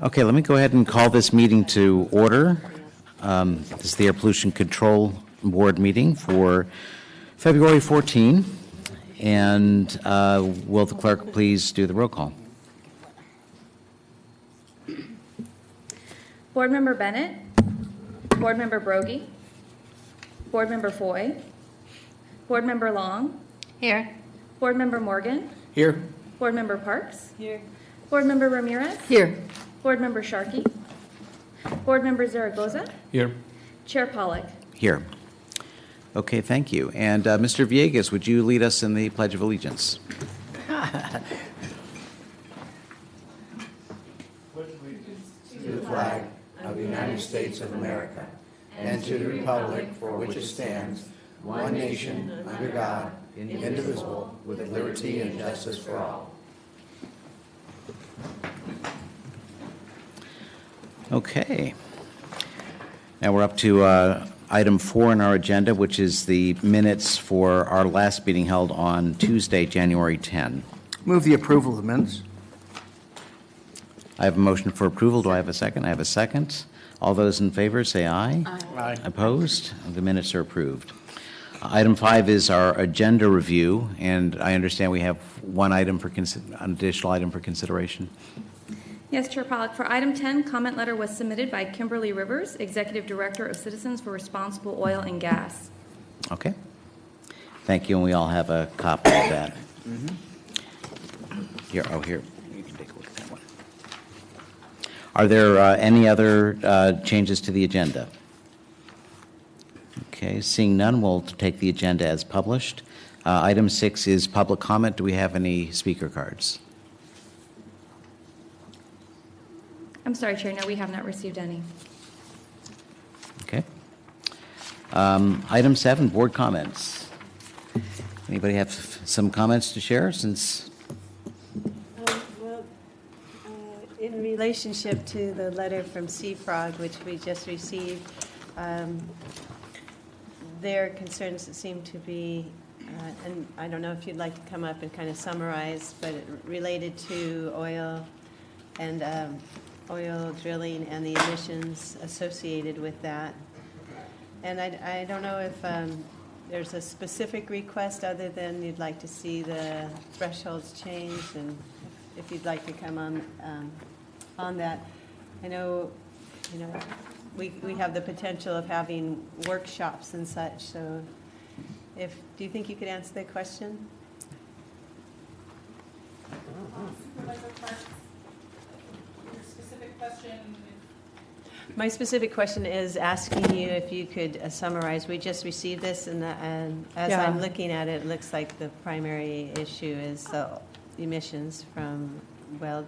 Okay, let me go ahead and call this meeting to order. This is the Air Pollution Control Board meeting for February 14. And will the clerk please do the roll call? Board Member Bennett, Board Member Broggie, Board Member Foy, Board Member Long. Here. Board Member Morgan. Here. Board Member Parks. Here. Board Member Ramirez. Here. Board Member Sharkey. Board Member Zaragoza. Here. Chair Pollak. Here. Okay, thank you. And Mr. Villegas, would you lead us in the Pledge of Allegiance? To the flag of the United States of America and to the republic for which it stands, one nation, under God, indivisible, with liberty and justice for all. Okay. Now we're up to item 4 in our agenda, which is the minutes for our last meeting held on Tuesday, January 10. Move the approval of the minutes. I have a motion for approval. Do I have a second? I have a second. All those in favor say aye. Aye. Opposed? The minutes are approved. Item 5 is our agenda review, and I understand we have one item for an additional item for consideration. Yes, Chair Pollak. For item 10, comment letter was submitted by Kimberly Rivers, Executive Director of Citizens for Responsible Oil and Gas. Okay. Thank you, and we all have a copy of that. Here, here. You can take a look at that one. Are there any other changes to the agenda? Okay, seeing none, we'll take the agenda as published. Item 6 is public comment. Do we have any speaker cards? I'm sorry, Chair. No, we have not received any. Okay. Item 7, board comments. Anybody have some comments to share since? In relationship to the letter from Seafrog, which we just received, their concerns seem to be, and I don't know if you'd like to come up and kind of summarize, but related to oil and oil drilling and the emissions associated with that. And I don't know if there's a specific request other than you'd like to see the thresholds changed, and if you'd like to come on that. I know, we have the potential of having workshops and such, so do you think you could answer that question? My specific question is asking you if you could summarize. We just received this, and as I'm looking at it, it looks like the primary issue is the emissions from wells.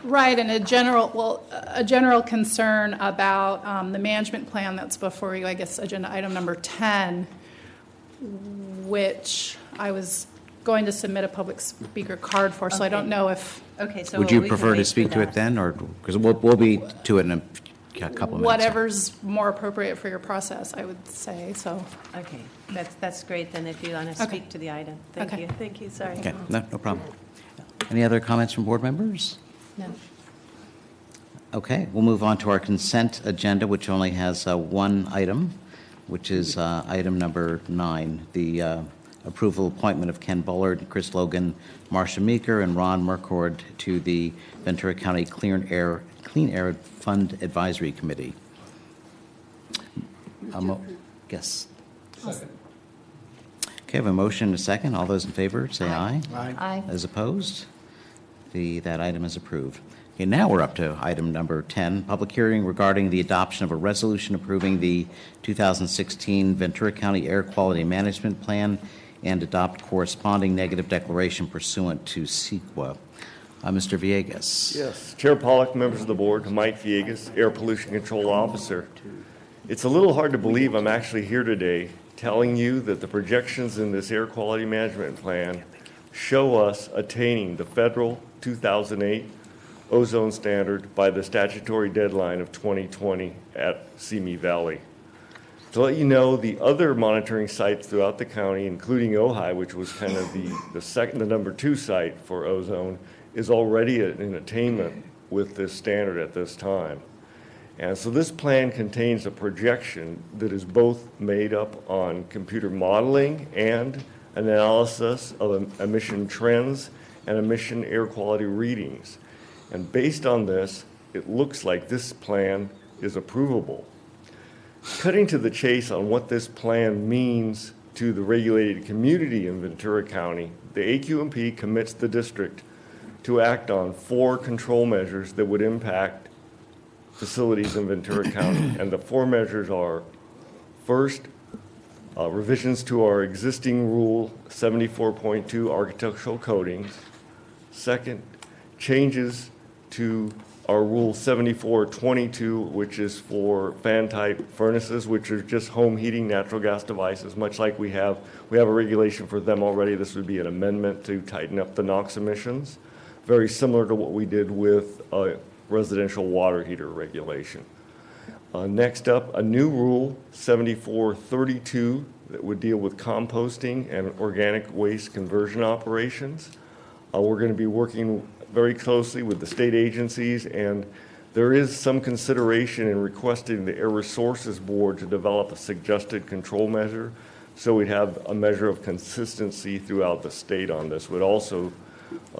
Right, and a general concern about the management plan that's before you, I guess, agenda item number 10, which I was going to submit a public speaker card for, so I don't know if... Okay, so Would you we prefer can to wait speak for to that. it then, or because we'll be to it in a couple of minutes? Whatever's more appropriate for your process, I would say, so... Okay, that's great then if you want to speak to the item. Thank Okay. you. Thank you, sorry. Okay, no problem. Any other comments from board members? No. Okay, we'll move on to our consent agenda, which only has one item, which is item number 9, the approval appointment of Ken Bullard, Chris Logan, Marcia Meeker, and Ron Mercord to the Ventura County Clean Air Fund Advisory Committee. Yes. Second. Okay, I have a motion and a second. All those in favor, say aye. Aye. Those opposed? That item is approved. Okay, now we're up to item number 10, public hearing regarding the adoption of a resolution approving the 2016 Ventura County Air Quality Management Plan and adopt corresponding negative declaration pursuant to CEQA. Mr. Villegas. Yes, Chair Pollak, members of the board, Mike Villegas, Air Pollution Control Officer. It's a little hard to believe I'm actually here today telling you that the projections in this air quality management plan show us attaining the federal 2008 ozone standard by the statutory deadline of 2020 at Simi Valley. To let you know, the other monitoring sites throughout the county, including Ojai, which was kind of the number 2 site for ozone, is already in attainment with this standard at this time. And so this plan contains a projection that is both made up on computer modeling and analysis of emission trends and emission air quality readings. And based on this, it looks like this plan is approvable. Cutting to the chase on what this plan means to the regulated community in Ventura County, the AQMP commits the district to act on 4 control measures that would impact facilities in Ventura County. And the 4 measures are, first, revisions to our existing Rule 74.2 architectural coatings. Second, changes to our Rule 7422, which is for fan-type furnaces, which are just home heating natural gas devices, much like we have a regulation for them already. This would be an amendment to tighten up the NOx emissions, very similar to what we did with residential water heater regulation. Next up, a new Rule 7432 that would deal with composting and organic waste conversion operations. We're going to be working very closely with the state agencies, and there is some consideration in requesting the Air Resources Board to develop a suggested control measure, so we'd have a measure of consistency throughout the state on this. Would also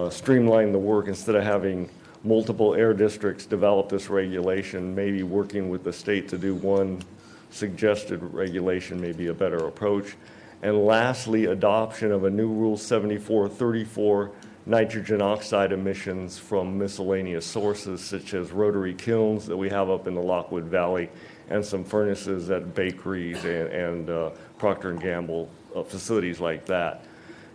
streamline the work. Instead of having multiple air districts develop this regulation, maybe working with the state to do one suggested regulation may be a better approach. And lastly, adoption of a new Rule 7434, nitrogen oxide emissions from miscellaneous sources such as rotary kilns that we have up in the Lockwood Valley and some furnaces at bakeries and Procter & Gamble facilities like that.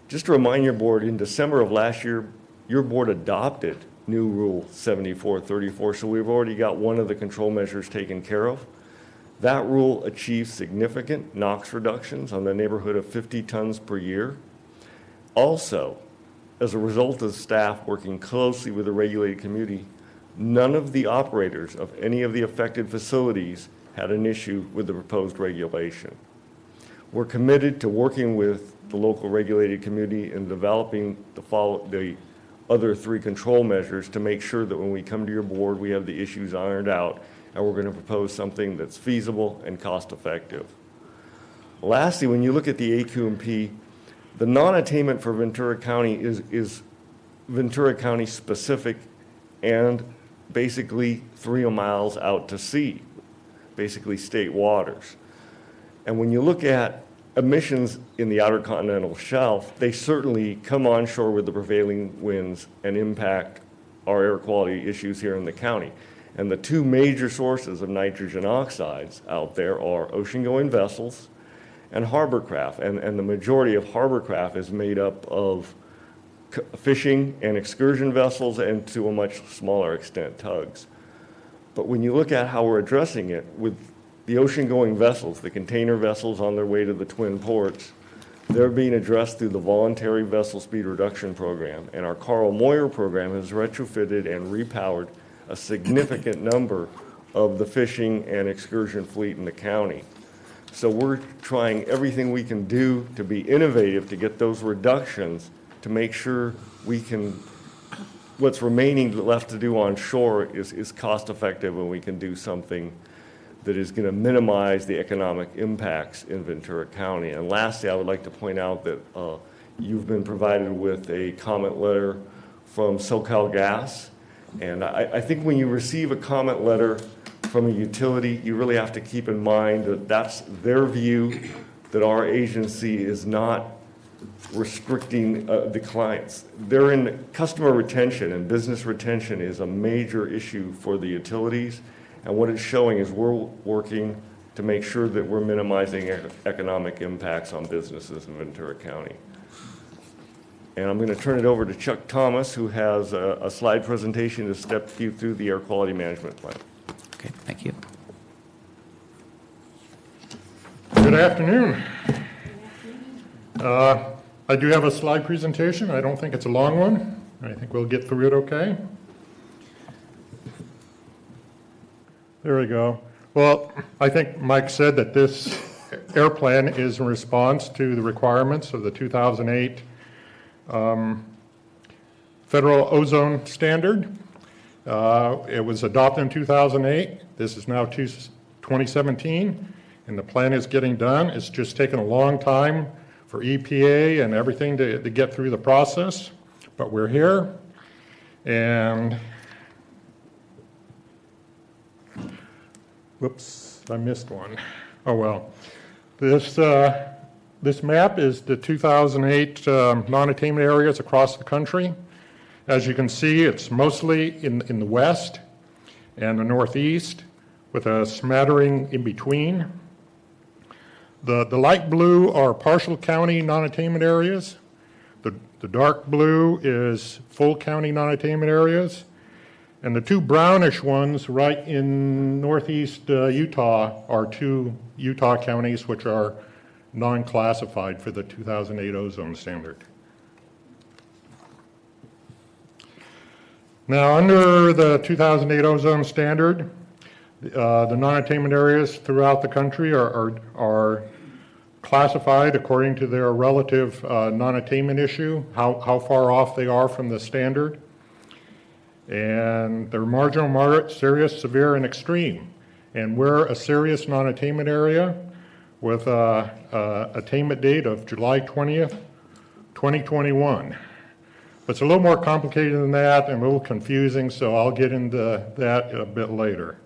Just to remind your board, in December of last year, your board adopted new Rule 7434, so we've already got one of the control measures taken care of. That rule achieves significant NOx reductions on the neighborhood of 50 tons per year. Also, as a result of staff working closely with the regulated community, none of the operators of any of the affected facilities had an issue with the proposed regulation. We're committed to working with the local regulated community in developing the other 3 control measures to make sure that when we come to your board, we have the issues ironed out, and we're going to propose something that's feasible and cost-effective. Lastly, when you look at the AQMP, the non-attainment for Ventura County is Ventura County specific and basically 3 miles out to sea, basically state waters. And when you look at emissions in the outer continental shelf, they certainly come onshore with the prevailing winds and impact our air quality issues here in the county. And the 2 major sources of nitrogen oxides out there are ocean-going vessels and hovercraft. And the majority of hovercraft is made up of fishing and excursion vessels, and to a much smaller extent, tugs. But when you look at how we're addressing it with the ocean-going vessels, the container vessels on their way to the Twin Ports, they're being addressed through the Voluntary Vessel Speed Reduction Program. And our Carl Moyer program has retrofitted and repowered a significant number of the fishing and excursion fleet in the county. So we're trying everything we can do to be innovative to get those reductions to make sure we can, what's remaining left to do on shore is cost effective, and we can do something that is going to minimize the economic impacts in Ventura County. And lastly, I would like to point out that you've been provided with a comment letter from SoCalGas. And I think when you receive a comment letter from a utility, you really have to keep in mind that that's their view, that our agency is not restricting the clients. They're in customer retention, and business retention is a major issue for the utilities. And what it's showing is we're working to make sure that we're minimizing economic impacts on businesses in Ventura County. And I'm going to turn it over to Chuck Thomas, who has a slide presentation to step you through the air quality management plan. Okay, thank you. Good afternoon. I do have a slide presentation. I don't think it's a long one. I think we'll get through it okay. There we go. Well, I think Mike said that this air plan is in response to the requirements of the 2008 Federal Ozone Standard. It was adopted in 2008. This is now 2017, and the plan is getting done. It's just taken a long time for EPA and everything to get through the process, but we're here. And, whoops, I missed one. Oh, well. This map is the 2008 non-attainment areas across the country. As you can see, it's mostly in the west and the northeast, with a smattering in between. The light blue are partial county non-attainment areas. The dark blue is full county non-attainment areas. And the two brownish ones right in northeast Utah are two Utah counties which are non-classified for the 2008 ozone standard. Now, under the 2008 ozone standard, the non-attainment areas throughout the country are classified according to their relative non-attainment issue, how far off they are from the standard. And they're marginal, moderate, serious, severe, and extreme. And we're a serious non-attainment area with a attainment date of July 20th, 2021. But it's a little more complicated than that and a little confusing, so I'll get into that a bit later.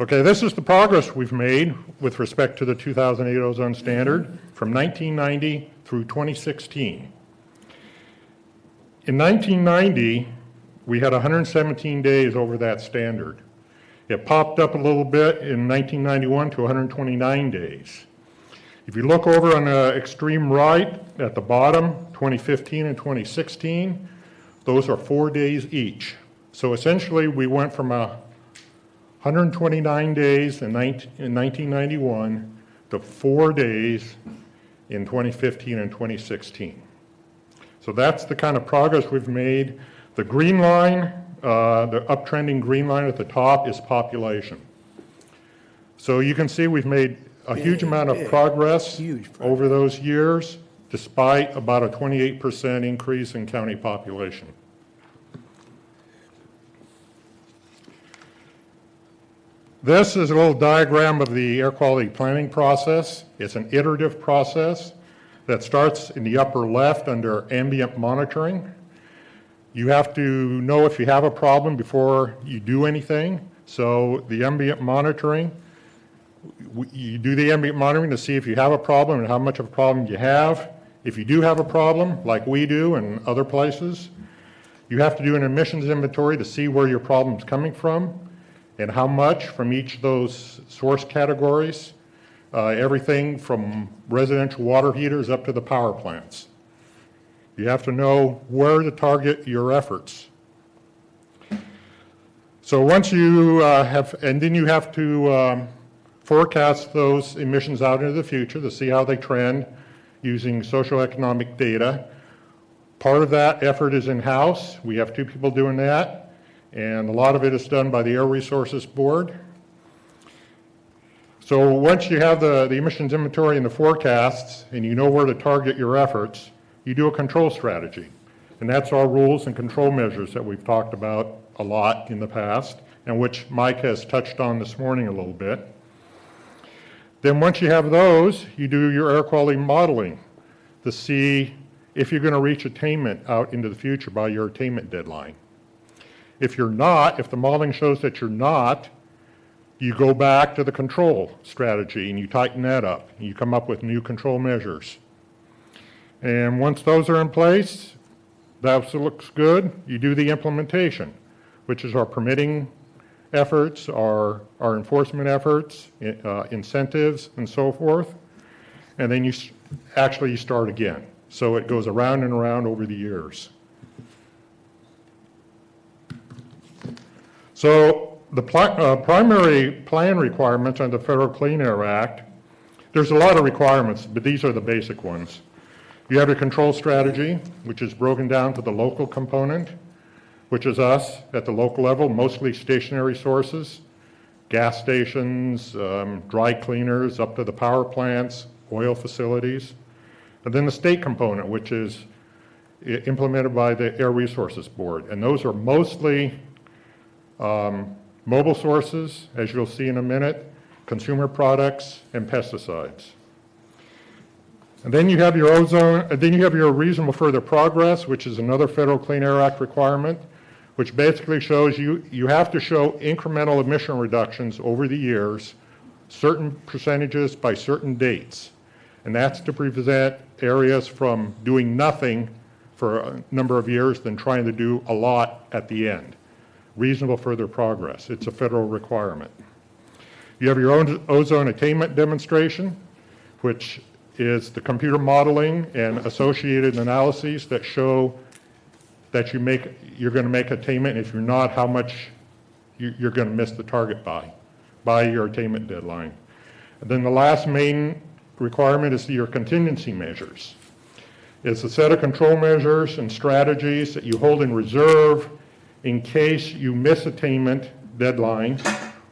Okay, this is the progress we've made with respect to the 2008 ozone standard from 1990 through 2016. In 1990, we had 117 days over that standard. It popped up a little bit in 1991 to 129 days. If you look over on the extreme right at the bottom, 2015 and 2016, those are 4 days each. So essentially, we went from 129 days in 1991 to 4 days in 2015 and 2016. So that's the kind of progress we've made. The green line, the uptrending green line at the top is population. So you can see we've made a huge amount of progress over those years, despite about a 28% increase in county population. This is a little diagram of the air quality planning process. It's an iterative process that starts in the upper left under ambient monitoring. You have to know if you have a problem before you do anything. So the ambient monitoring, you do the ambient monitoring to see if you have a problem and how much of a problem you have. If you do have a problem, like we do in other places, you have to do an emissions inventory to see where your problem's coming from and how much from each of those source categories, everything from residential water heaters up to the power plants. You have to know where to target your efforts. So once you and then you have to forecast those emissions out into the future to see how they trend using socioeconomic data. Part of that effort is in-house. We have 2 people doing that. And a lot of it is done by the Air Resources Board. So once you have the emissions inventory and the forecasts, and you know where to target your efforts, you do a control strategy. And that's our rules and control measures that we've talked about a lot in the past, and which Mike has touched on this morning a little bit. Then once you have those, you do your air quality modeling to see if you're going to reach attainment out into the future by your attainment deadline. If you're not, if the modeling shows that you're not, you go back to the control strategy and you tighten that up. You come up with new control measures. And once those are in place, that looks good, you do the implementation, which is our permitting efforts, our enforcement efforts, incentives, and so forth. And then you start again. So it goes around and around over the years. So the primary plan requirements under the Federal Clean Air Act, there's a lot of requirements, but these are the basic ones. You have a control strategy, which is broken down to the local component, which is us at the local level, mostly stationary sources, gas stations, dry cleaners, up to the power plants, oil facilities. And then the state component, which is implemented by the Air Resources Board. And those are mostly mobile sources, as you'll see in a minute, consumer products, and pesticides. And then you have your ozone, and then you have your reasonable further progress, which is another Federal Clean Air Act requirement, which basically shows you have to show incremental emission reductions over the years, certain percentages by certain dates. And that's to prevent areas from doing nothing for a number of years than trying to do a lot at the end. Reasonable further progress. It's a federal requirement. You have your own ozone attainment demonstration, which is the computer modeling and associated analyses that show that you're going to make attainment, and if you're not, how much you're going to miss the target by your attainment deadline. And then the last main requirement is your contingency measures. It's a set of control measures and strategies that you hold in reserve in case you miss attainment deadline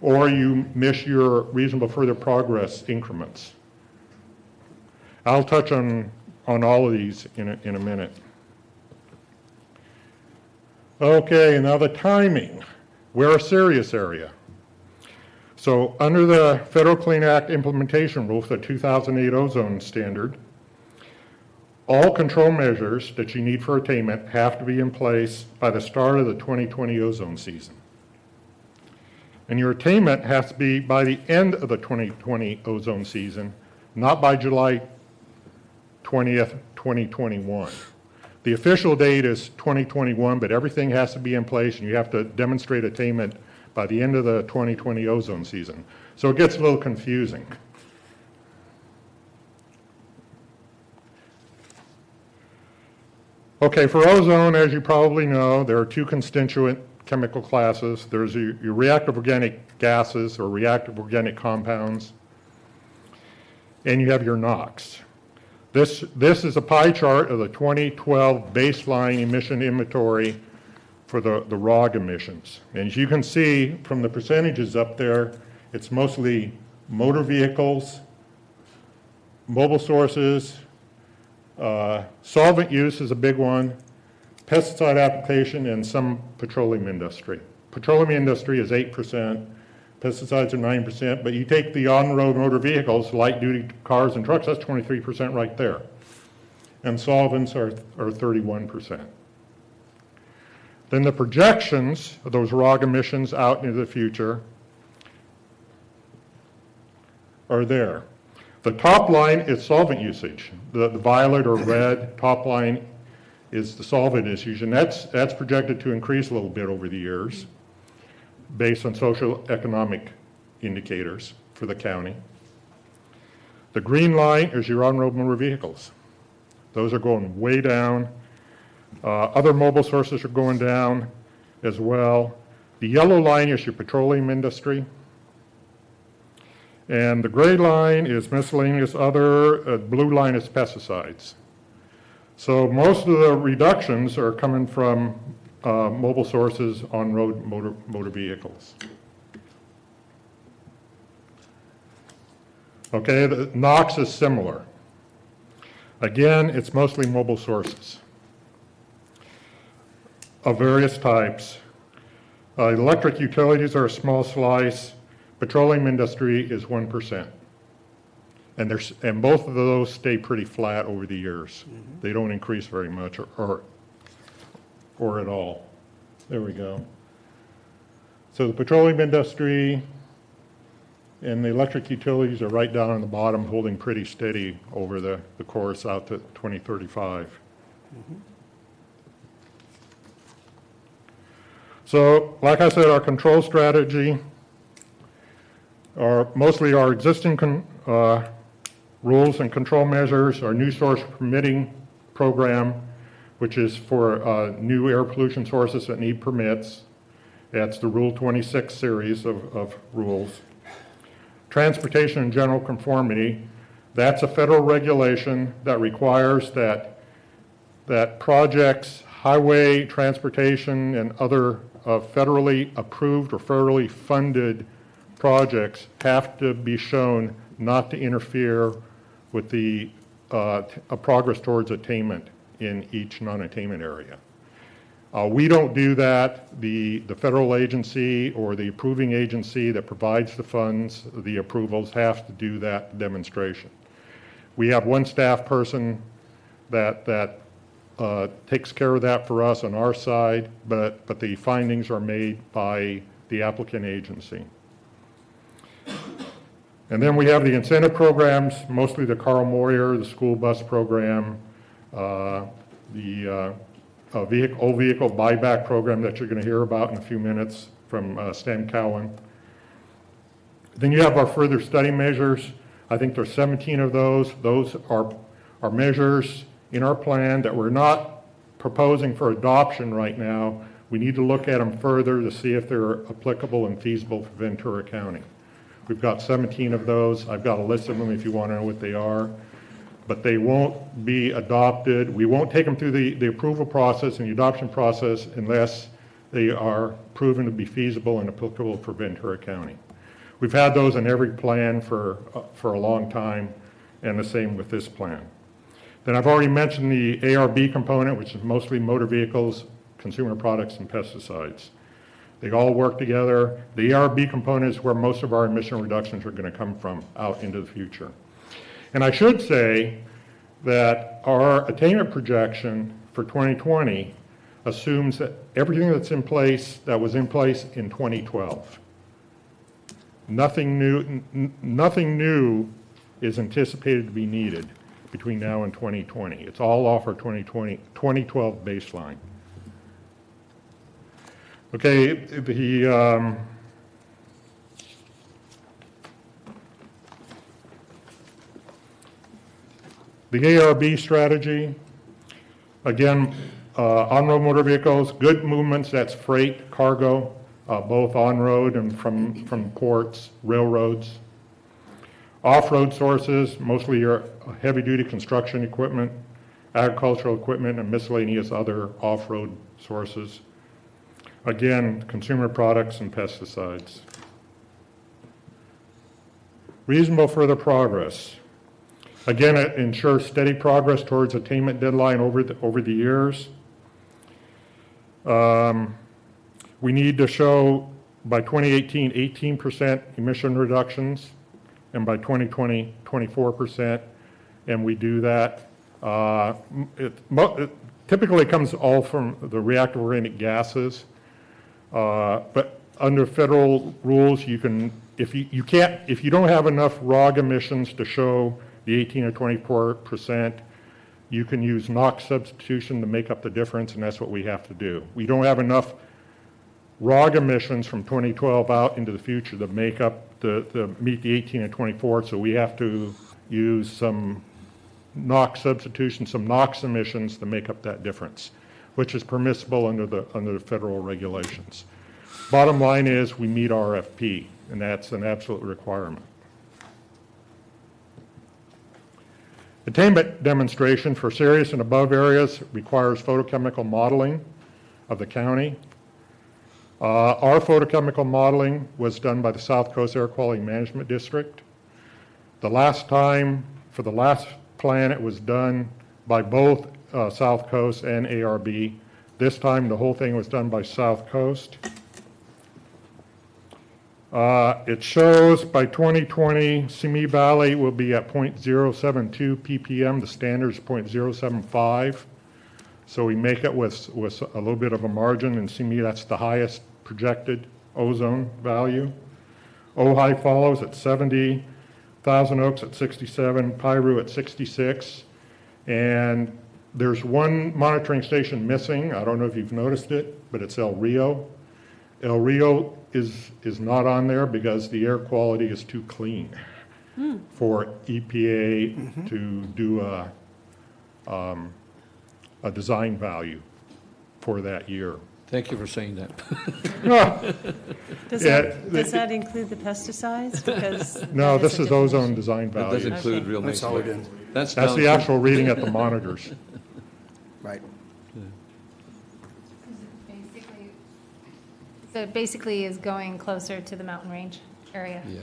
or you miss your reasonable further progress increments. I'll touch on all of these in a minute. Okay, now the timing. We're a serious area. So under the Federal Clean Act implementation rule for the 2008 ozone standard, all control measures that you need for attainment have to be in place by the start of the 2020 ozone season. And your attainment has to be by the end of the 2020 ozone season, not by July 20th, 2021. The official date is 2021, but everything has to be in place and you have to demonstrate attainment by the end of the 2020 ozone season. So it gets a little confusing. Okay, for ozone, as you probably know, there are two constituent chemical classes. There's your reactive organic gases or reactive organic compounds, and you have your NOx. This is a pie chart of the 2012 baseline emission inventory for the ROG emissions. And as you can see from the percentages up there, it's mostly motor vehicles, mobile sources, solvent use is a big one, pesticide application, and some petroleum industry. Petroleum industry is 8%, pesticides are 9%, but you take the on-road motor vehicles, light-duty cars and trucks, that's 23% right there. And solvents are 31%. Then the projections of those ROG emissions out into the future are there. The top line is solvent usage. The violet or red top line is the solvent usage, and that's projected to increase a little bit over the years based on social economic indicators for the county. The green line is your on-road motor vehicles. Those are going way down. Other mobile sources are going down as well. The yellow line is your petroleum industry. And the gray line is miscellaneous other, blue line is pesticides. So most of the reductions are coming from mobile sources on road motor vehicles. Okay, the NOx is similar. Again, it's mostly mobile sources of various types. Electric utilities are a small slice. Petroleum industry is 1%. And both of those stay pretty flat over the years. Mm-hmm. They don't increase very much or at all. There we go. So the petroleum industry and the electric utilities are right down on the bottom, holding pretty steady over the course out to 2035. Mm-hmm. So, like I said, our control strategy are mostly our existing rules and control measures, our new source permitting program, which is for new air pollution sources that need permits. That's the Rule 26 series of rules. Transportation and general conformity, that's a federal regulation that requires that projects, highway, transportation, and other federally approved or federally funded projects have to be shown not to interfere with the a progress towards attainment in each non-attainment area. We don't do that. The federal agency or the approving agency that provides the funds, the approvals, has to do that demonstration. We have one staff person that takes care of that for us on our side, but the findings are made by the applicant agency. And then we have the incentive programs, mostly the Carl Moyer, the school bus program, the old vehicle buyback program that you're going to hear about in a few minutes from Stan Cowan. Then you have our further study measures. I think there's 17 of those. Those are measures in our plan that we're not proposing for adoption right now. We need to look at them further to see if they're applicable and feasible for Ventura County. We've got 17 of those. I've got a list of them if you want to know what they are. But they won't be adopted. We won't take them through the approval process and the adoption process unless they are proven to be feasible and applicable for Ventura County. We've had those in every plan for a long time, and the same with this plan. Then I've already mentioned the ARB component, which is mostly motor vehicles, consumer products, and pesticides. They all work together. The ARB component is where most of our emission reductions are going to come from out into the future. And I should say that our attainment projection for 2020 assumes that everything that's in place, that was in place in 2012. Nothing new is anticipated to be needed between now and 2020. It's all off our 2012 baseline. Okay, the ARB strategy, again, on-road motor vehicles, good movements, that's freight, cargo, both on-road and from ports, railroads. Off-road sources, mostly your heavy-duty construction equipment, agricultural equipment, and miscellaneous other off-road sources. Again, consumer products and pesticides. Reasonable further progress. Again, it ensures steady progress towards attainment deadline over the years. We need to show by 2018, 18% emission reductions, and by 2020, 24%, and we do that. It typically comes all from the reactive organic gases, but under federal rules, you can, if you don't have enough ROG emissions to show the 18 or 24%, you can use NOx substitution to make up the difference, and that's what we have to do. We don't have enough ROG emissions from 2012 out into the future to make up meet the 18 and 24, so we have to use some NOx substitution, some NOx emissions to make up that difference, which is permissible under the federal regulations. Bottom line is we meet RFP, and that's an absolute requirement. Attainment demonstration for serious and above areas requires photochemical modeling of the county. Our photochemical modeling was done by the South Coast Air Quality Management District. The last time, for the last plan, it was done by both South Coast and ARB. This time, the whole thing was done by South Coast. It shows by 2020, Simi Valley will be at 0.072 ppm. The standard is 0.075. So we make it with a little bit of a margin, and Simi, that's the highest projected ozone value. Ojai follows at 70, Thousand Oaks at 67, Piru at 66, and there's one monitoring station missing. I don't know if you've noticed it, but it's El Rio. El Rio is not on there because the air quality is too clean for EPA to do a design value for that year. Thank you for saying that. Does that include the pesticides? Because No, that this a is different ozone issue. design It does value. include real That's nice. all it is. That's That's down the to- actual reading at the monitors. Right. So it basically is going closer to the mountain range area. Yeah.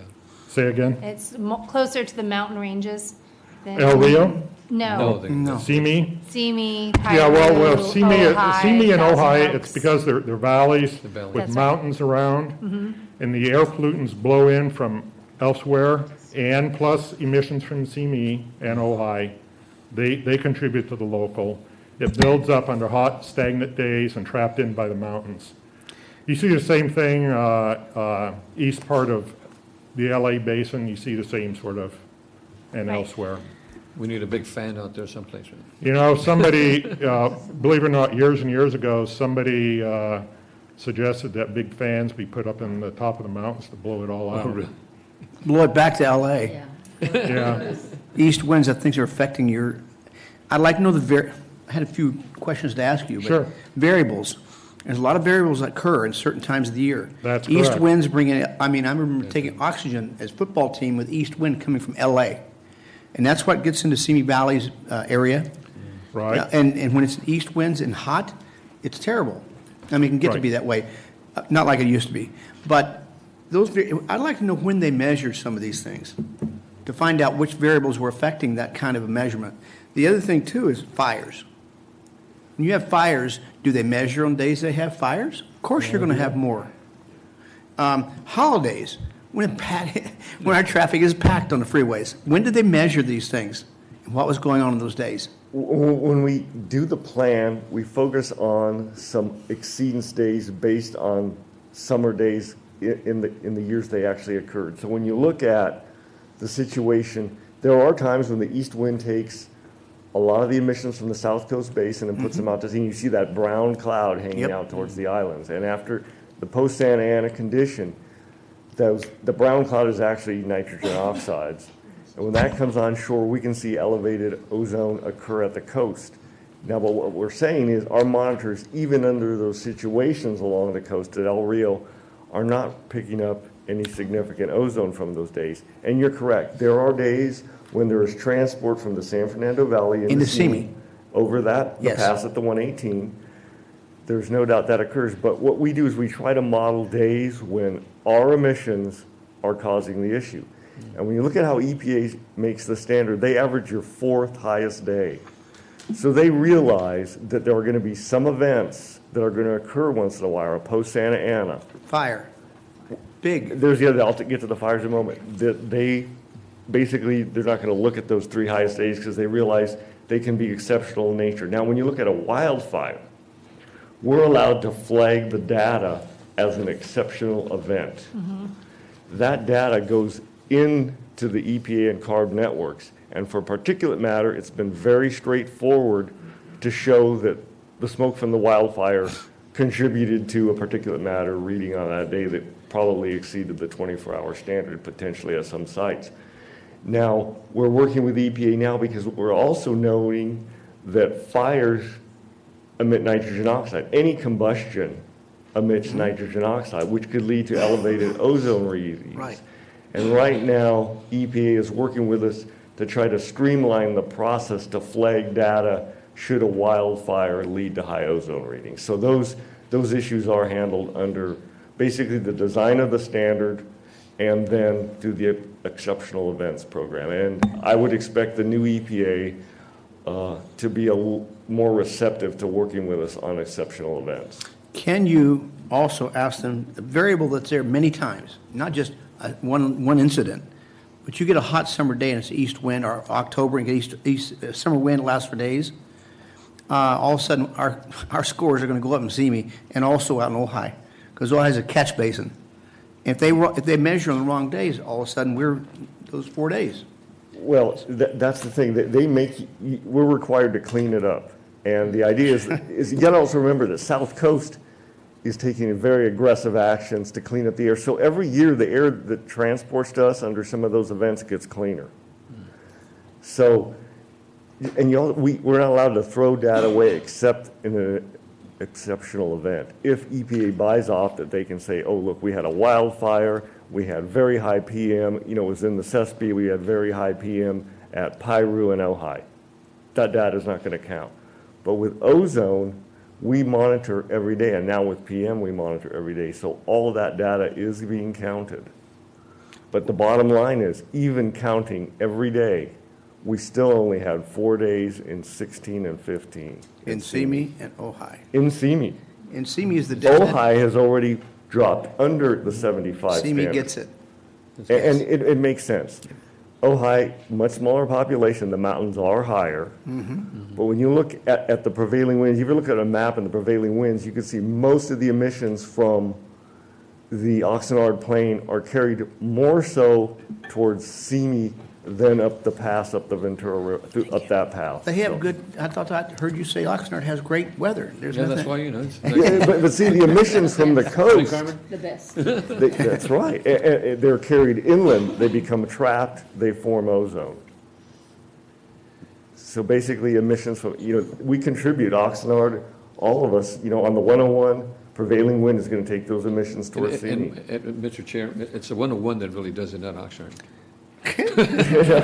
Say again? It's closer to the mountain ranges than. El Rio? No. No. Simi? Simi, Yeah, well, Piru, Simi and Thousand Ojai, Oaks. it's because they're valleys That's with right. mountains around, and the air pollutants blow in from elsewhere, and plus emissions from Simi and Ojai, they contribute to the local. It builds up under hot, stagnant days and trapped in by the mountains. You see the same thing east part of the LA basin, you see the same sort of, and Right. elsewhere. We need a big fan out there someplace. You know, somebody, believe it or not, years and years ago, somebody suggested that big fans be put up in the top of the mountains to blow it all out. Blow it back to LA. Yeah, East winds, I think are affecting your, I'd like to know I had a few questions to ask you. but Sure. Variables. There's a lot of variables that occur in certain times of the year. That's East correct. winds bring in, I remember taking oxygen as football team with east wind coming from LA. And that's what gets into Simi Valley's area. right. And when it's east winds and hot, it's terrible. It can get to Right. be that way. Not like it used to be. But I'd like to know when they measured some of these things to find out which variables were affecting that kind of a measurement. The other thing, too, is fires. When you have fires, do they measure on days they have fires? Of course, you're going to have more. Holidays, when our traffic is packed on the freeways, when did they measure these things? And what was going on in those days? When we do the plan, we focus on some exceedance days based on summer days in the years they actually occurred. So when you look at the situation, there are times when the east wind takes a lot of the emissions from the South Coast Basin and puts them out to sea. And you see that brown cloud hanging Yep. out towards the islands. And after the post-Santa Ana condition, the brown cloud is actually nitrogen oxides. And when that comes on shore, we can see elevated ozone occur at the coast. Now, but what we're saying is our monitors, even under those situations along the coast at El Rio, are not picking up any significant ozone from those days. And you're correct. There are days when there is transport from the San Fernando Valley Into Simi. over the Yes. pass at the 118. There's no doubt that occurs. But what we do is we try to model days when our emissions are causing the issue. And when you look at how EPA makes the standard, they average your fourth highest day. So they realize that there are going to be some events that are going to occur once in a while, post Santa Ana. Fire. Big. There's the other, I'll get to the fires in a moment. That they basically, they're not going to look at those three highest days because they realize they can be exceptional in nature. Now, when you look at a wildfire, we're allowed to flag the data as an exceptional event. That data goes into the EPA and CARB networks. And for particulate matter, it's been very straightforward to show that the smoke from the wildfire contributed to a particulate matter reading on that day that probably exceeded the 24-hour standard potentially at some sites. Now, we're working with EPA now because we're also knowing that fires emit nitrogen oxide. Any combustion emits nitrogen oxide, which could lead to elevated ozone readings. Right. And right now, EPA is working with us to try to streamline the process to flag data should a wildfire lead to high ozone readings. So those issues are handled under basically the design of the standard and then through the exceptional events program. And I would expect the new EPA to be more receptive to working with us on exceptional events. Can you also ask them, the variable that's there many times, not just one incident, but you get a hot summer day and it's east wind, or October and get east summer wind lasts for days, all of a sudden our scores are going to go up in Simi and also out in Ojai, because Ojai is a catch basin. If they measure on the wrong days, all of a sudden we're those 4 days. Well, that's the thing. We're required to clean it up. And the idea is you got to also remember that South Coast is taking very aggressive actions to clean up the air. So every year, the air that transports to us under some of those events gets cleaner. So, and we're not allowed to throw data away except in an exceptional event. If EPA buys off that, they can say, oh, look, we had a wildfire, we had very high PM, it was in the CESP, we had very high PM at Piru and Ojai. That data is not going to count. But with ozone, we monitor every day, and now with PM, we monitor every day. So all of that data is being counted. But the bottom line is, even counting every day, we still only had 4 days in 16 and 15. In Simi and Ojai. In Simi. And Simi is the definite. Ojai has already dropped under the 75 Simi standard. gets it. And it makes sense. Ojai, much smaller population, the mountains are higher. But when you look at the prevailing winds, if you look at a map and the prevailing winds, you can see most of the emissions from the Oxnard Plain are carried more so towards Simi than up the pass, up the Ventura River, up that path. They have So- good, I thought I heard you say Oxnard has great weather. There's Yeah, that's nothing. why, you know. it's- Yeah, but see, the emissions from the coast, Carmen? The best. that's right. They're carried inland, they become trapped, they form ozone. So basically emissions from, we contribute, Oxnard, all of us, on the 101, prevailing wind is going to take those emissions towards Simi. And Mr. Chair, it's the 101 that really does it, not Oxnard.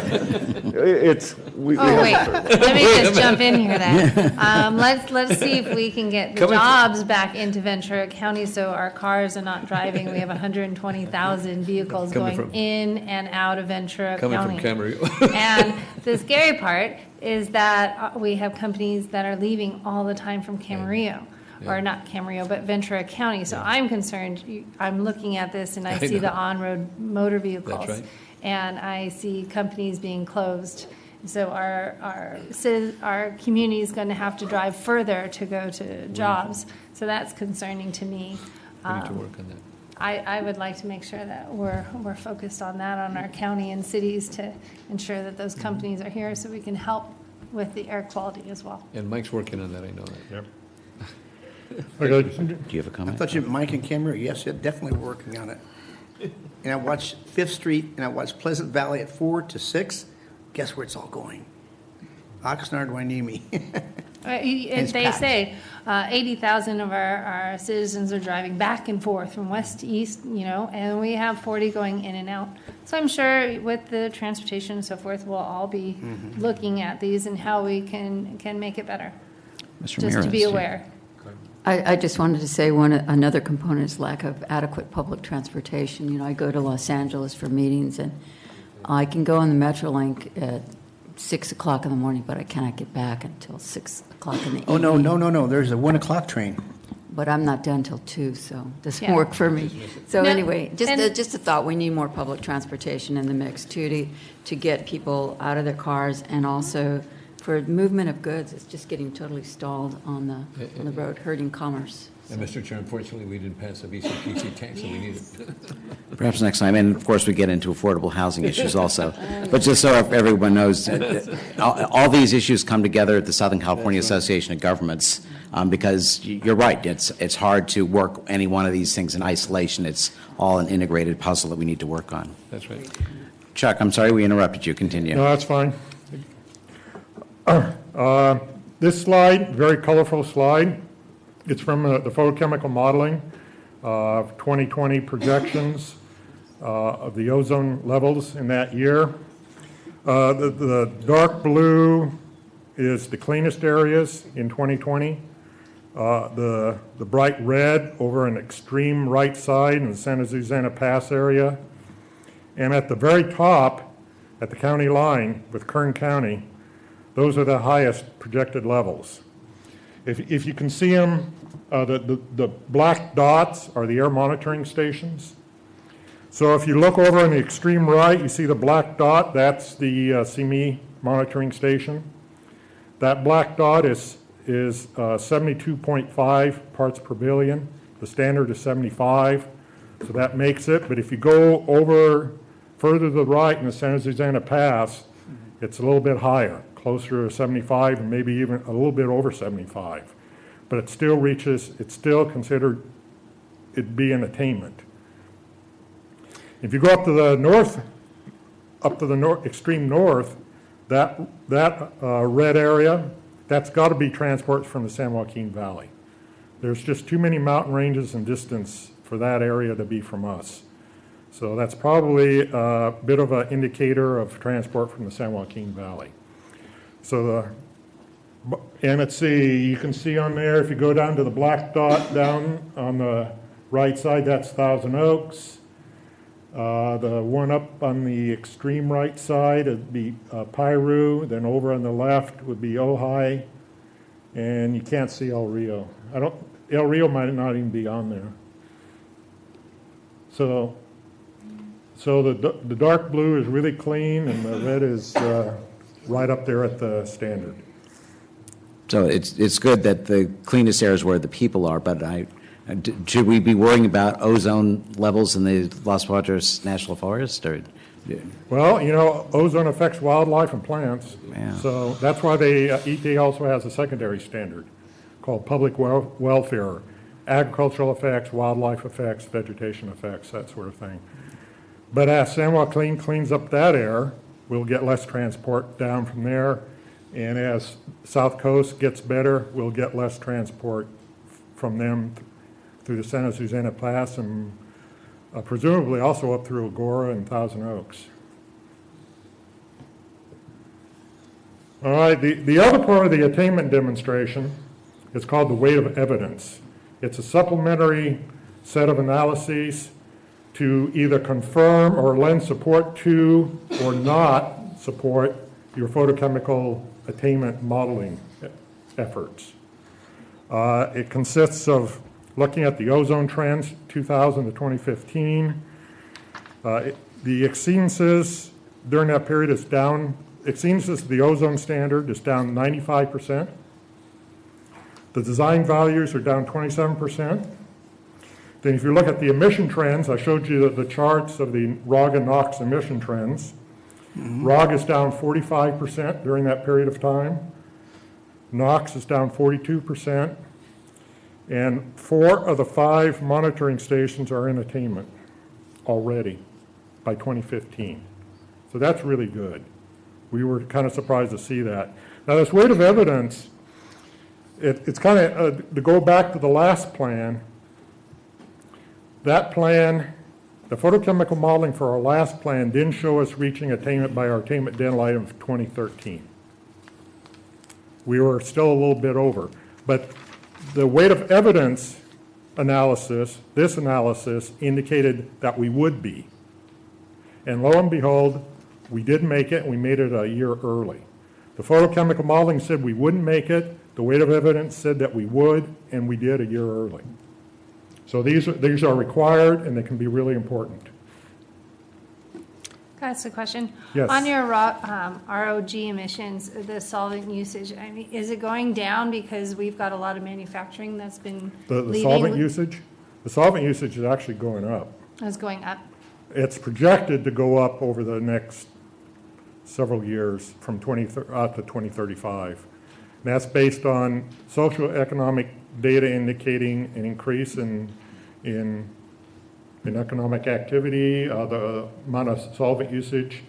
It's, we Oh, have- wait, let me just jump in here then. Let's see if we can get the Coming from- jobs back into Ventura County so our cars are not driving. We have 120,000 vehicles Coming going from- in and out of Ventura Coming from County. Camarillo. And the scary part is that we have companies that are leaving all the time from Camarillo. Yeah. Or not Camarillo, but Ventura County. So I'm concerned, I'm looking at this and I I see know. the on-road motor vehicles. right. And I see companies being closed. So our community is going to have to drive further to go to jobs. So that's concerning to me. We need to work on that. I would like to make sure that we're focused on that, on our county and cities, to ensure that those companies are here so we can help with the air quality as well. And Mike's working on that, I know that. Yep. Okay, Do you have a I comment? thought you, Mike and Camera, yes, it definitely were working on it. And I watched Fifth Street and I watched Pleasant Valley at 4 to 6. Guess where it's all going? Oxnard, Wainimi. It's They packed. say 80,000 of our citizens are driving back and forth from west to east, and we have 40 going in and out. So I'm sure with the transportation and so forth, we'll all be looking at these and how we can make it better, Mr. just to be Mears, yeah. aware. I just wanted to say another component is lack of adequate public transportation. I go to Los Angeles for meetings, and I can go on the Metrolink at 6 o'clock in the morning, but I cannot get back until 6 o'clock in the evening. Oh, no. There's a 1 o'clock train. But I'm not done till 2, so it doesn't Yeah. work for me. So No, anyway, and- just a thought, we need more public transportation in the mix, too, to get people out of their cars, and also for movement of goods. It's just getting totally stalled on the road, hurting commerce. And Mr. Chair, unfortunately, we didn't pass a VCPC tax, so we need it. Perhaps next time, and of course, we get into affordable housing issues also. But just so everyone knows, all these issues come together at the Southern California Association of Governments, because you're right, it's hard to work any one of these things in isolation. It's all an integrated puzzle that we need to work on. That's right. Chuck, I'm sorry we interrupted you. Continue. no, that's fine. This slide, very colorful slide. It's from the photochemical modeling of 2020 projections of the ozone levels in that year. The dark blue is the cleanest areas in 2020. The bright red over an extreme right side in the Santa Susana Pass area. And at the very top, at the county line with Kern County, those are the highest projected levels. If you can see them, the black dots are the air monitoring stations. So if you look over on the extreme right, you see the black dot, that's the CME monitoring station. That black dot is 72.5 parts per billion. The standard is 75, so that makes it. But if you go over further to the right in the Santa Susana Pass, it's a little bit higher, closer to 75 and maybe even a little bit over 75. But it still it's still considered it be an attainment. If you go up to the north, extreme north, that red area, that's got to be transports from the San Joaquin Valley. There's just too many mountain ranges and distance for that area to be from us. So that's probably a bit of an indicator of transport from the San Joaquin Valley. So and let's see, you can see on there, if you go down to the black dot down on the right side, that's Thousand Oaks. The one up on the extreme right side would be Piru, then over on the left would be Ojai, and you can't see El Rio. El Rio might not even be on there. So the dark blue is really clean, and the red is right up there at the standard. So it's good that the cleanest air is where the people are, but should we be worrying about ozone levels in the Los Padres National Forest? Or? Well, you know, ozone affects wildlife and plants. Yeah. So that's why EPA also has a secondary standard called public welfare, agricultural effects, wildlife effects, vegetation effects, that sort of thing. But as San Joaquin cleans up that air, we'll get less transport down from there. And as South Coast gets better, we'll get less transport from them through the Santa Susana Pass and presumably also up through Agora and Thousand Oaks. All right, the other part of the attainment demonstration is called the weight of evidence. It's a supplementary set of analyses to either confirm or lend support to or not support your photochemical attainment modeling efforts. It consists of looking at the ozone trends 2000 to 2015. The exceedances during that period is down. Exceedances, the ozone standard, is down 95%. The design values are down 27%. Then if you look at the emission trends, I showed you the charts of the ROG and NOx emission trends. ROG is down 45% during that period of time. NOx is down 42%. And 4 of the 5 monitoring stations are in attainment already by 2015. So that's really good. We were kind of surprised to see that. Now this weight of evidence, it's kind of, to go back to the last plan, that plan, the photochemical modeling for our last plan didn't show us reaching attainment by our attainment deadline of 2013. We were still a little bit over. But the weight of evidence analysis, this analysis, indicated that we would be. And lo and behold, we did make it, and we made it a year early. The photochemical modeling said we wouldn't make it. The weight of evidence said that we would, and we did a year early. So these are required, and they can be really important. Can I ask a question? Yes. On your ROG emissions, the solvent usage, I mean, is it going down because we've got a lot of manufacturing that's been The leaving? solvent usage? The solvent usage is actually going up. It's going up. It's projected to go up over the next several years from out to 2035. And that's based on socioeconomic data indicating an increase in economic activity, the amount of solvent usage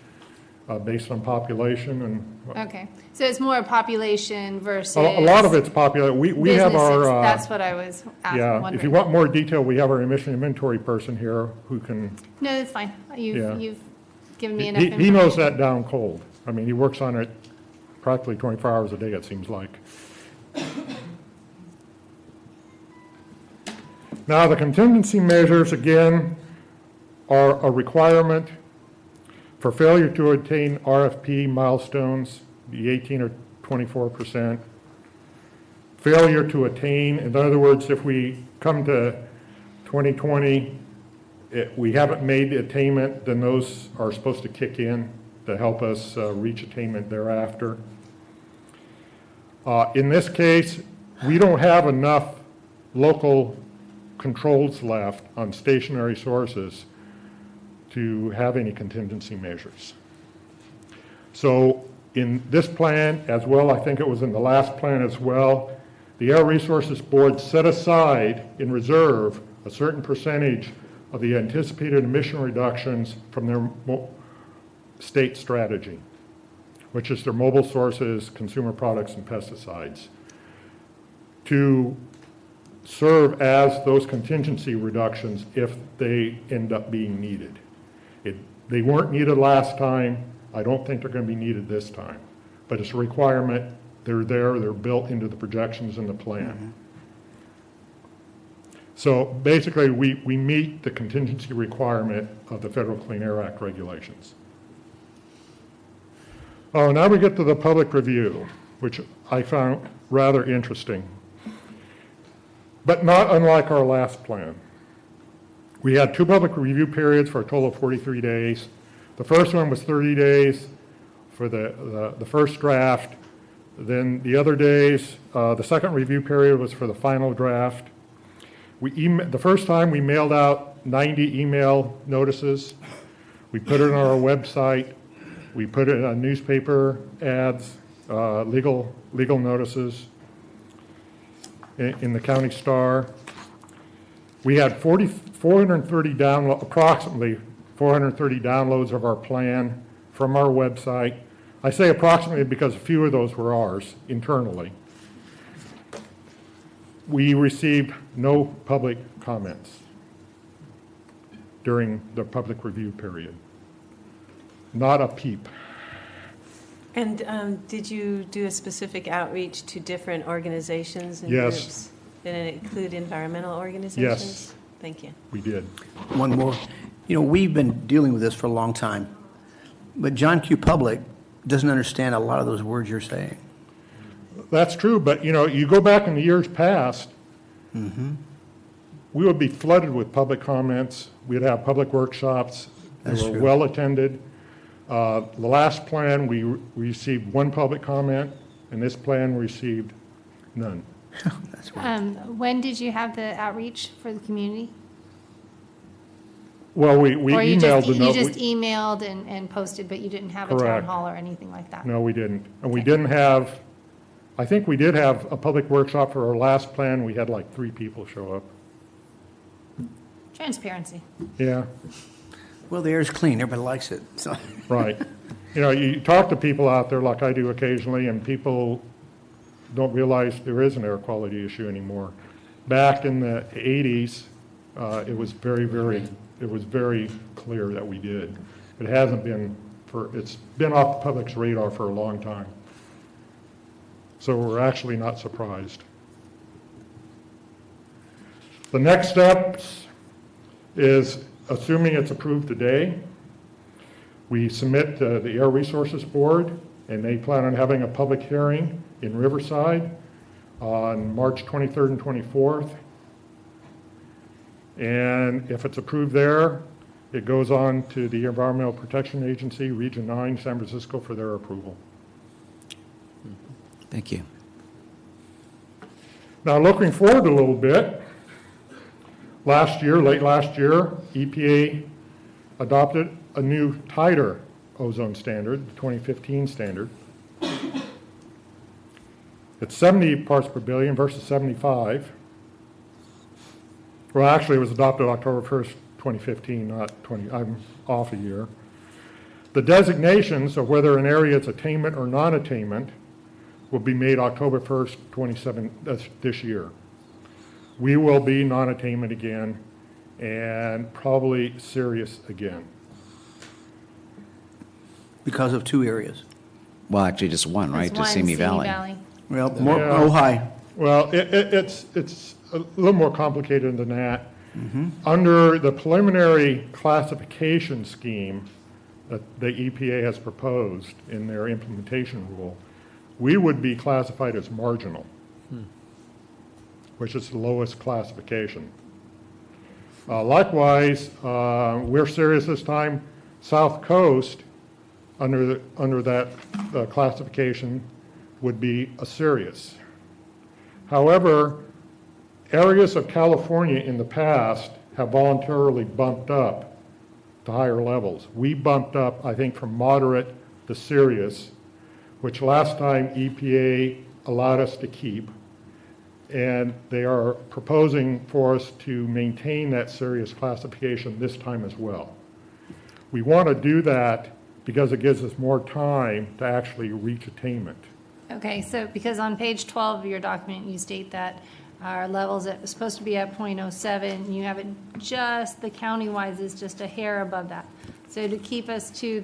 based on population. And Okay, so it's more population versus a lot of it's population. We have businesses. our That's what I was yeah. wondering. If you want more detail, we have our emission inventory person here who can. No, it's fine. Yeah. You've given me enough He information. knows that down cold. I mean, he works on it practically 24 hours a day, it seems like. Now, the contingency measures, again, are a requirement for failure to attain RFP milestones, the 18 or 24%. Failure to attain, in other words, if we come to 2020, we haven't made the attainment, then those are supposed to kick in to help us reach attainment thereafter. In this case, we don't have enough local controls left on stationary sources to have any contingency measures. So in this plan as well, I think it was in the last plan as well, the Air Resources Board set aside in reserve a certain percentage of the anticipated emission reductions from their state strategy, which is their mobile sources, consumer products, and pesticides, to serve as those contingency reductions if they end up being needed. They weren't needed last time. I don't think they're going to be needed this time. But it's a requirement. They're there. They're built into the projections in the plan. So basically, we meet the contingency requirement of the Federal Clean Air Act regulations. Oh, now we get to the public review, which I found rather interesting, but not unlike our last plan. We had 2 public review periods for a total of 43 days. The first one was 30 days for the first draft. Then the other days, the second review period was for the final draft. The first time we mailed out 90 email notices. We put it on our website. We put it on newspaper ads, legal notices in the County Star. We had approximately 430 downloads of our plan from our website. I say approximately because a few of those were ours internally. We received no public comments during the public review period. Not a peep. And did you do a specific outreach to different organizations and Yes. groups? Did it include environmental organizations? Yes. Thank you. We did. One more. You know, we've been dealing with this for a long time, but John Q. Public doesn't understand a lot of those words you're saying. That's true, but you go back in the years past, we would be flooded with public comments. We'd have public workshops. That's They were true. well attended. The last plan, we received 1 public comment, and this plan received none. That's right. When did you have the outreach for the community? Well, we Or you emailed just, the you just note. emailed and posted, but you didn't have a town Correct. hall or anything like that? No, we didn't. And we didn't have, I think we did have a public workshop for our last plan. We had like 3 people show up. Transparency. Yeah, Well, the air's clean, everybody likes it, so. right. You talk to people out there like I do occasionally, and people don't realize there is an air quality issue anymore. Back in the 80s, it was very clear that we did. It hasn't been it's been off the public's radar for a long time. So we're actually not surprised. The next steps is, assuming it's approved today, we submit to the Air Resources Board, and they plan on having a public hearing in Riverside on March 23rd and 24th. And if it's approved there, it goes on to the Environmental Protection Agency, Region 9, San Francisco, for their approval. Thank you. Now, looking forward a little bit, late last year, EPA adopted a new tighter ozone standard, the 2015 standard. It's 70 parts per billion versus 75. Well, actually, it was adopted October 1st, 2015, not 20. I'm off a year. The designations of whether an area is attainment or non-attainment will be made October 1st, 27, this year. We will be non-attainment again and probably serious again. Because of 2 areas. Well, actually, just one, right? It's Just one, Simi Valley. Well, more, Yeah. oh, hi. Well, it's a little more complicated than that. Under the preliminary classification scheme that the EPA has proposed in their implementation rule, we would be classified as marginal, which is the lowest classification. Likewise, we're serious this time. South Coast, under that classification, would be a serious. However, areas of California in the past have voluntarily bumped up to higher levels. We bumped up, I think, from moderate to serious, which last time EPA allowed us to keep. And they are proposing for us to maintain that serious classification this time as well. We want to do that because it gives us more time to actually reach attainment. Okay, so because on page 12 of your document, you state that our levels are supposed to be at .07, you have it just, the county-wise is just a hair above that. So to keep us to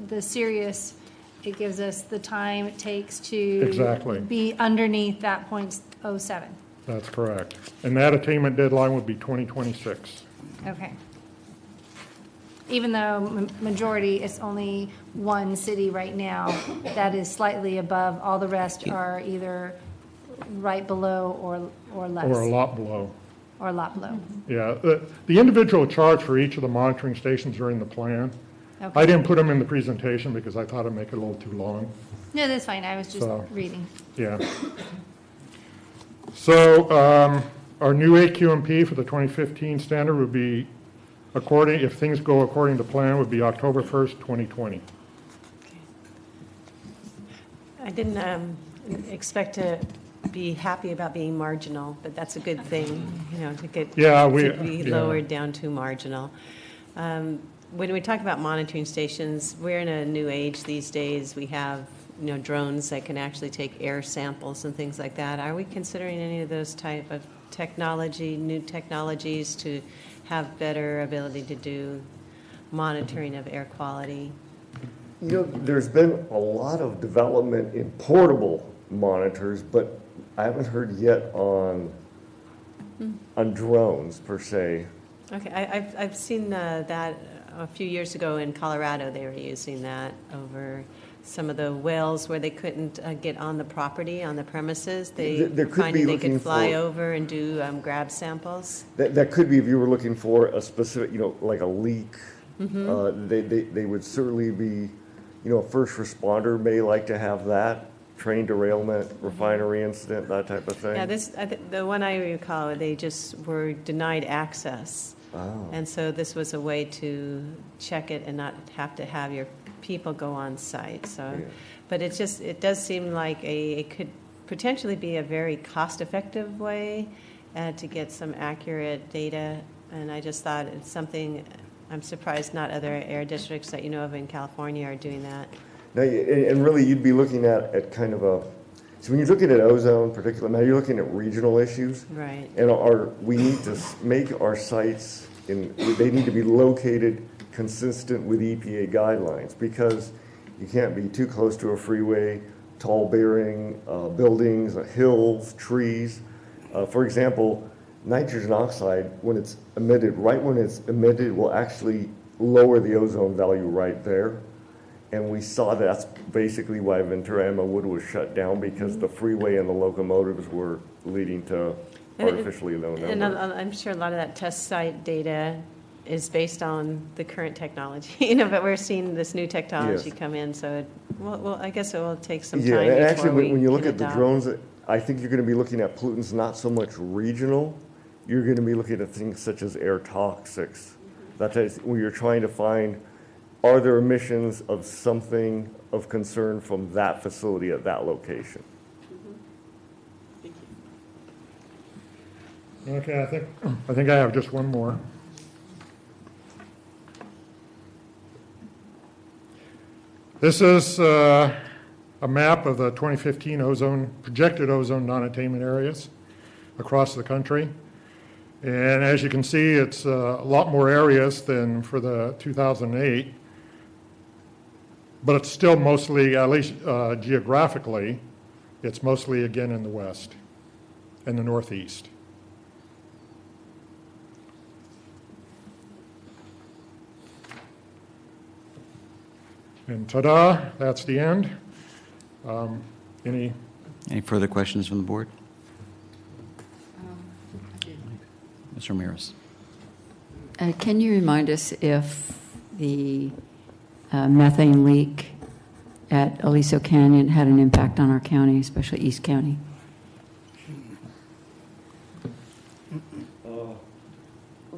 the serious, it gives us the time it takes to Exactly. be underneath that .07. That's correct. And that attainment deadline would be 2026. Okay. Even though majority is only one city right now, that is slightly above, all the rest are either right below or less. Or a lot below. Or a lot below. Yeah, the individual charge for each of the monitoring stations are in the plan. Okay. I didn't put them in the presentation because I thought it'd make it a little too long. No, that's fine, I was just So- reading. Yeah. So our new AQMP for the 2015 standard would be if things go according to plan, would be October 1st, 2020. I didn't expect to be happy about being marginal, but that's a good thing, to get to be lowered down to marginal. When we talk about monitoring stations, we're in a new age these days. We have drones that can actually take air samples and things like that. Are we considering any of those type of new technologies to have better ability to do monitoring of air quality? There's been a lot of development in portable monitors, but I haven't heard yet on drones per se. Okay, I've seen that a few years ago in Colorado. They were using that over some of the wells where they couldn't get on the property, on the premises. They could fly over and do grab samples. That could be if you were looking for a specific, like a leak. They would certainly be, a first responder may like to have that. Train derailment, refinery incident, that type of thing. Yeah, the one I recall, they just were denied access. Oh. And so this was a way to check it and not have to have your people go on site. So, Yeah. But it does seem like it could potentially be a very cost-effective way to get some accurate data. And I just thought it's something, I'm surprised not other air districts that you know of in California are doing that. Now, and really, you'd be looking at kind of so when you're looking at ozone, particularly, now you're looking at regional issues. Right. And we need to make our sites, they need to be located consistent with EPA guidelines, because you can't be too close to a freeway, tall bearing buildings, hills, trees. For example, nitrogen oxide, when it's emitted, will actually lower the ozone value right there. And we saw that's basically why Ventura Emma-Wood was shut down, because the freeway and the locomotives were leading to artificially low numbers. And I'm sure a lot of that test site data is based on the current technology, but we're seeing this new technology come in, so I guess it will take some time. Yeah, and actually, before when you look can at the adopt. drones, I think you're going to be looking at pollutants not so much regional. You're going to be looking at things such as air toxics. That is, when you're trying to find, are there emissions of something of concern from that facility at that location? Okay, I think I have just one more. This is a map of the 2015 projected ozone non-attainment areas across the country. And as you can see, it's a lot more areas than for the 2008, but it's still mostly, at least geographically, it's mostly again in the west and the northeast. And ta-da, that's the end. Any further questions from the board? Ms. Ramirez. Can you remind us if the methane leak at Aliso Canyon had an impact on our county, especially East County?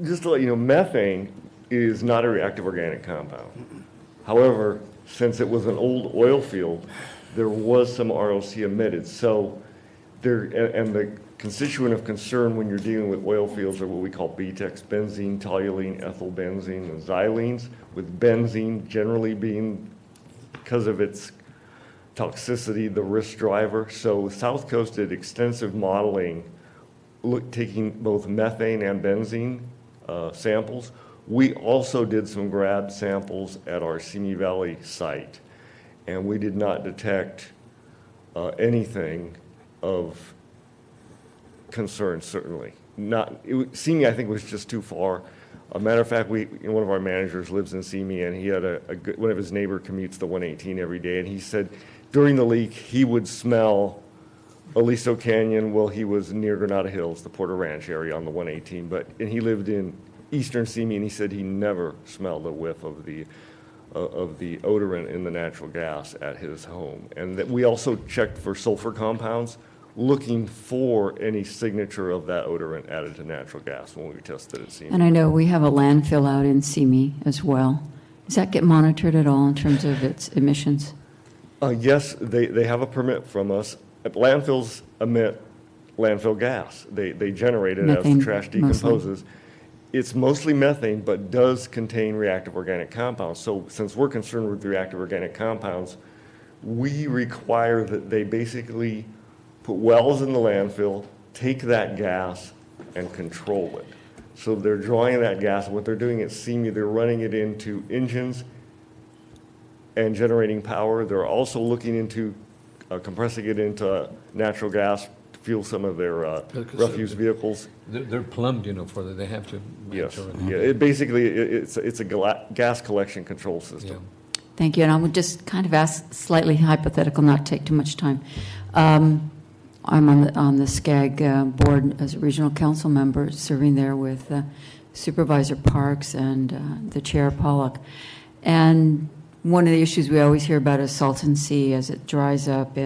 Just to let you know, methane is not a reactive organic compound. However, since it was an old oil field, there was some ROC emitted. So and the constituent of concern when you're dealing with oil fields are what we call BTEX, benzene, toluene, ethylbenzene, and xylenes, with benzene generally being, because of its toxicity, the risk driver. So South Coast did extensive modeling, taking both methane and benzene samples. We also did some grab samples at our Simi Valley site, and we did not detect anything of concern, certainly. Simi, I think, was just too far. A matter of fact, one of our managers lives in Simi, and he had one of his neighbor commutes the 118 every day, and he said during the leak he would smell Aliso Canyon while he was near Granada Hills, the Porter Ranch area on the 118. And he lived in eastern Simi, and he said he never smelled a whiff of the odorant in the natural gas at his home. And that we also checked for sulfur compounds, looking for any signature of that odorant added to natural gas when we tested at Simi. And I know we have a landfill out in Simi as well. Does that get monitored at all in terms of its emissions? Yes, they have a permit from us. Landfills emit landfill gas. They generate it as the trash decomposes. It's mostly methane, but does contain reactive organic compounds. So since we're concerned with reactive organic compounds, we require that they basically put wells in the landfill, take that gas, and control it. So they're drawing that gas. What they're doing at Simi, they're running it into engines and generating power. They're also looking into compressing it into natural gas to fuel some of their refuse vehicles. They're plumbed, for that. They have to. Yes. Yeah. It's a gas collection control system. Yeah. Thank you. And I would just kind of ask slightly hypothetical, not take too much time. I'm on the SCAG board as a regional council member, serving there with Supervisor Parks and the Chair Pollock. And one of the issues we always hear about is Salton Sea. As it dries up,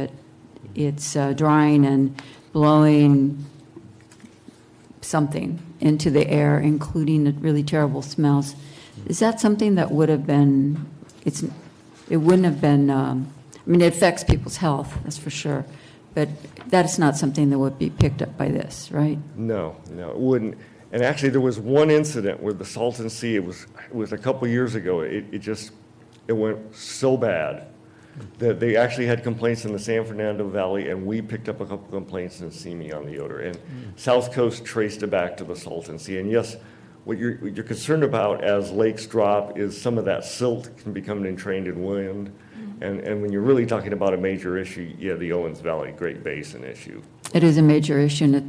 it's drying and blowing something into the air, including really terrible smells. Is that something that would have been, it wouldn't have been, it affects people's health, that's for sure. But that's not something that would be picked up by this, right? No, it wouldn't. And actually, there was one incident where the Salton Sea, it was a couple years ago, it went so bad that they actually had complaints in the San Fernando Valley, and we picked up a couple complaints in Simi on the odor. And South Coast traced it back to the Salton Sea. And yes, what you're concerned about as lakes drop is some of that silt can become entrained in wind. And when you're really talking about a major issue, the Owens Valley Great Basin issue. It is a major issue, and it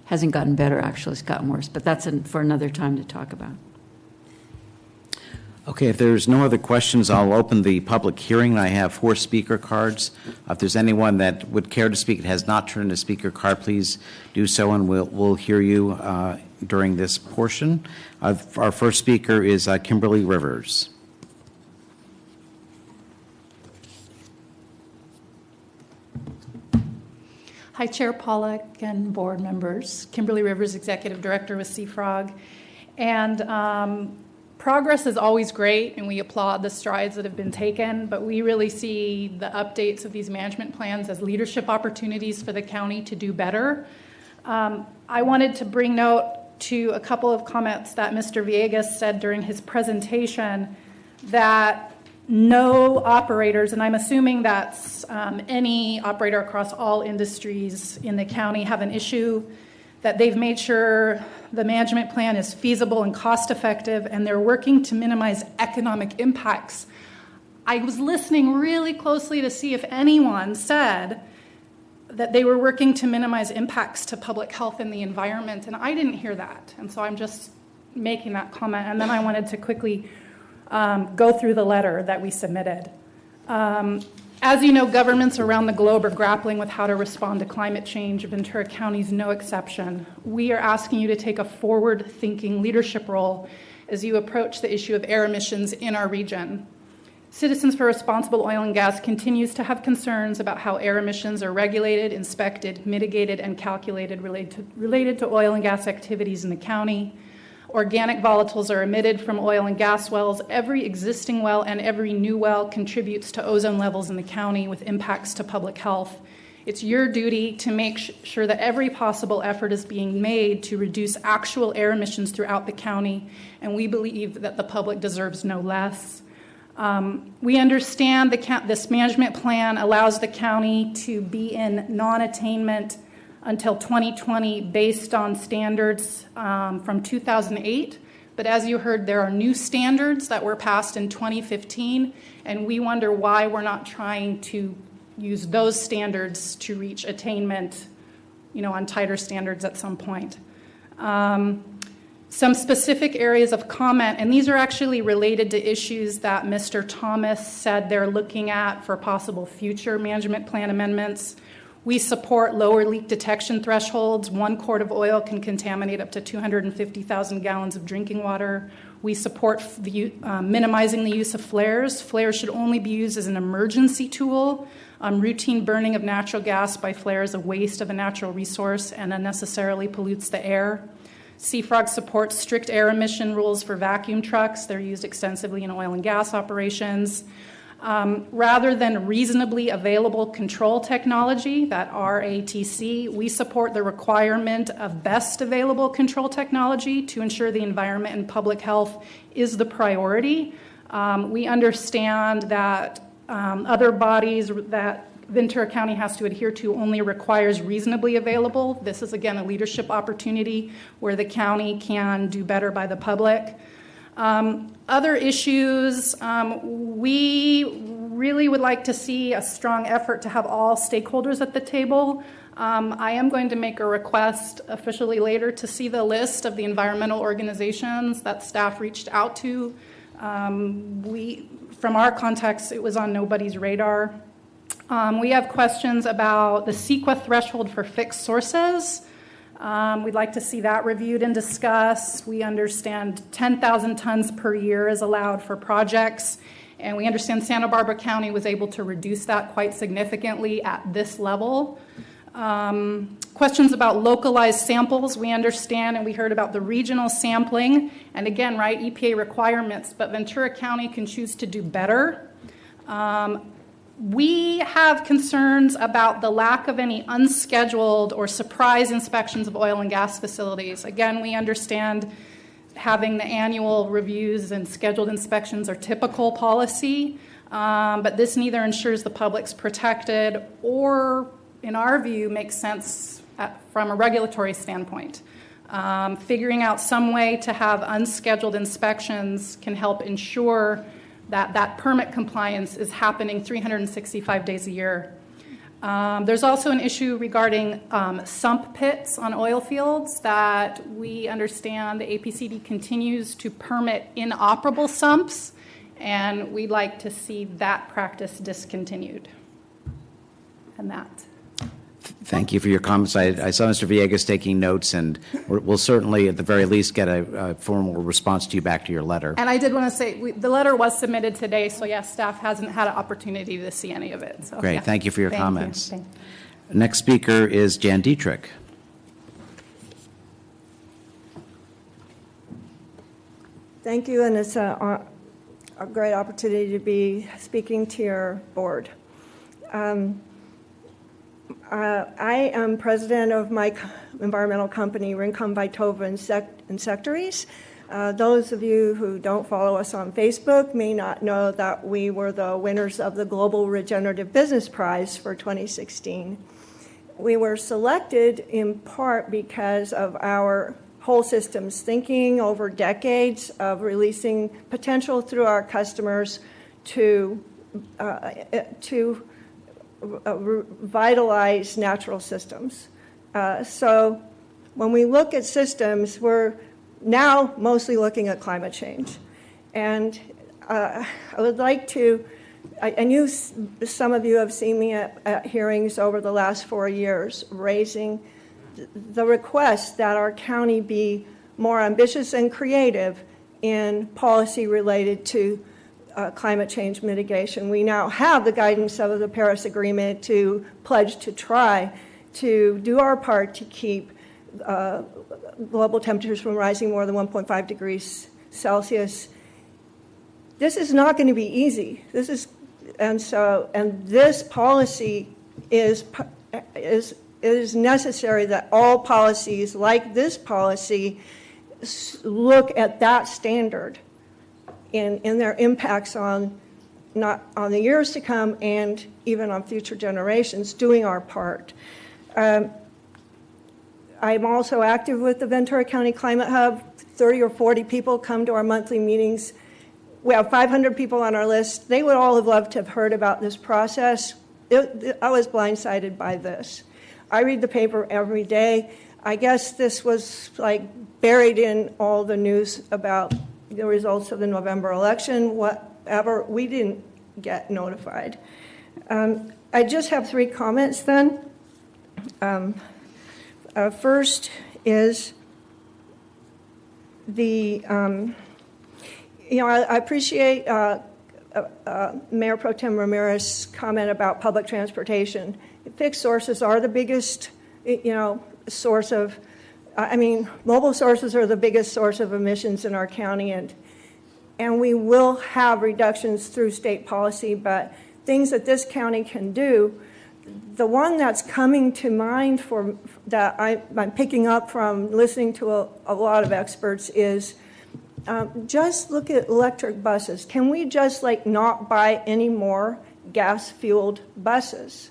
hasn't gotten better, actually. It's gotten worse. But that's for another time to talk about. Okay, if there's no other questions, I'll open the public hearing. I have 4 speaker cards. If there's anyone that would care to speak and has not turned a speaker card, please do so, and we'll hear you during this portion. Our first speaker is Kimberly Rivers. Hi, Chair Pollock and board members. Kimberly Rivers, Executive Director with Seafrog. And progress is always great, and we applaud the strides that have been taken, but we really see the updates of these management plans as leadership opportunities for the county to do better. I wanted to bring note to a couple of comments that Mr. Villegas said during his presentation, that no operators, and I'm assuming that's any operator across all industries in the county, have an issue, that they've made sure the management plan is feasible and cost effective, and they're working to minimize economic impacts. I was listening really closely to see if anyone said that they were working to minimize impacts to public health and the environment, and I didn't hear that. And so I'm just making that comment. And then I wanted to quickly go through the letter that we submitted. As you know, governments around the globe are grappling with how to respond to climate change. Ventura County is no exception. We are asking you to take a forward-thinking leadership role as you approach the issue of air emissions in our region. Citizens for Responsible Oil and Gas continues to have concerns about how air emissions are regulated, inspected, mitigated, and calculated related to oil and gas activities in the county. Organic volatiles are emitted from oil and gas wells. Every existing well and every new well contributes to ozone levels in the county with impacts to public health. It's your duty to make sure that every possible effort is being made to reduce actual air emissions throughout the county, and we believe that the public deserves no less. We understand this management plan allows the county to be in non-attainment until 2020 based on standards from 2008. But as you heard, there are new standards that were passed in 2015, and we wonder why we're not trying to use those standards to reach attainment on tighter standards at some point. Some specific areas of comment, and these are actually related to issues that Mr. Thomas said they're looking at for possible future management plan amendments. We support lower leak detection thresholds. 1 quart of oil can contaminate up to 250,000 gallons of drinking water. We support minimizing the use of flares. Flares should only be used as an emergency tool. Routine burning of natural gas by flares is a waste of a natural resource and unnecessarily pollutes the air. CFROG supports strict air emission rules for vacuum trucks. They're used extensively in oil and gas operations. Rather than reasonably available control technology, that RATC, we support the requirement of best available control technology to ensure the environment and public health is the priority. We understand that other bodies that Ventura County has to adhere to only requires reasonably available. This is, again, a leadership opportunity where the county can do better by the public. Other issues, we really would like to see a strong effort to have all stakeholders at the table. I am going to make a request officially later to see the list of the environmental organizations that staff reached out to. From our context, it was on nobody's radar. We have questions about the CEQA threshold for fixed sources. We'd like to see that reviewed and discussed. We understand 10,000 tons per year is allowed for projects, and we understand Santa Barbara County was able to reduce that quite significantly at this level. Questions about localized samples. We understand and we heard about the regional sampling, and again, right, EPA requirements, but Ventura County can choose to do better. We have concerns about the lack of any unscheduled or surprise inspections of oil and gas facilities. Again, we understand having the annual reviews and scheduled inspections are typical policy, but this neither ensures the public's protected or, in our view, makes sense from a regulatory standpoint. Figuring out some way to have unscheduled inspections can help ensure that permit compliance is happening 365 days a year. There's also an issue regarding sump pits on oil fields that we understand the APCD continues to permit inoperable sumps, and we'd like to see that practice discontinued. And that. Thank you for your comments. I saw Mr. Villegas taking notes, and we'll certainly, at the very least, get a formal response to you back to your letter. And I did want to say, the letter was submitted today, so yes, staff hasn't had an opportunity to see any of it. So, Great. yeah. Thank you for your Thank comments. you. Next speaker is Jan Dietrich. Thank you, and it's a great opportunity to be speaking to your board. I am president of my environmental company, Rincon Vitova Insectaries. Those of you who don't follow us on Facebook may not know that we were the winners of the Global Regenerative Business Prize for 2016. We were selected in part because of our whole systems thinking over decades of releasing potential through our customers to revitalize natural systems. So when we look at systems, we're now mostly looking at climate change. And I would like to, I knew some of you have seen me at hearings over the last 4 years raising the request that our county be more ambitious and creative in policy related to climate change mitigation. We now have the guidance of the Paris Agreement to pledge to try to do our part to keep global temperatures from rising more than 1.5 degrees Celsius. This is not going to be easy. And this policy is necessary that all policies like this policy look at that standard in their impacts on the years to come and even on future generations, doing our part. I'm also active with the Ventura County Climate Hub. 30 or 40 people come to our monthly meetings. We have 500 people on our list. They would all have loved to have heard about this process. I was blindsided by this. I read the paper every day. I guess this was like buried in all the news about the results of the November election, whatever. We didn't get notified. I just have 3 comments then. First is the, I appreciate Mayor Pro Tem Ramirez's comment about public transportation. Fixed sources are the biggest, source of, mobile sources are the biggest source of emissions in our county, and we will have reductions through state policy, but things that this county can do, the one that's coming to mind that I'm picking up from listening to a lot of experts is just look at electric buses. Can we just not buy any more gas-fueled buses?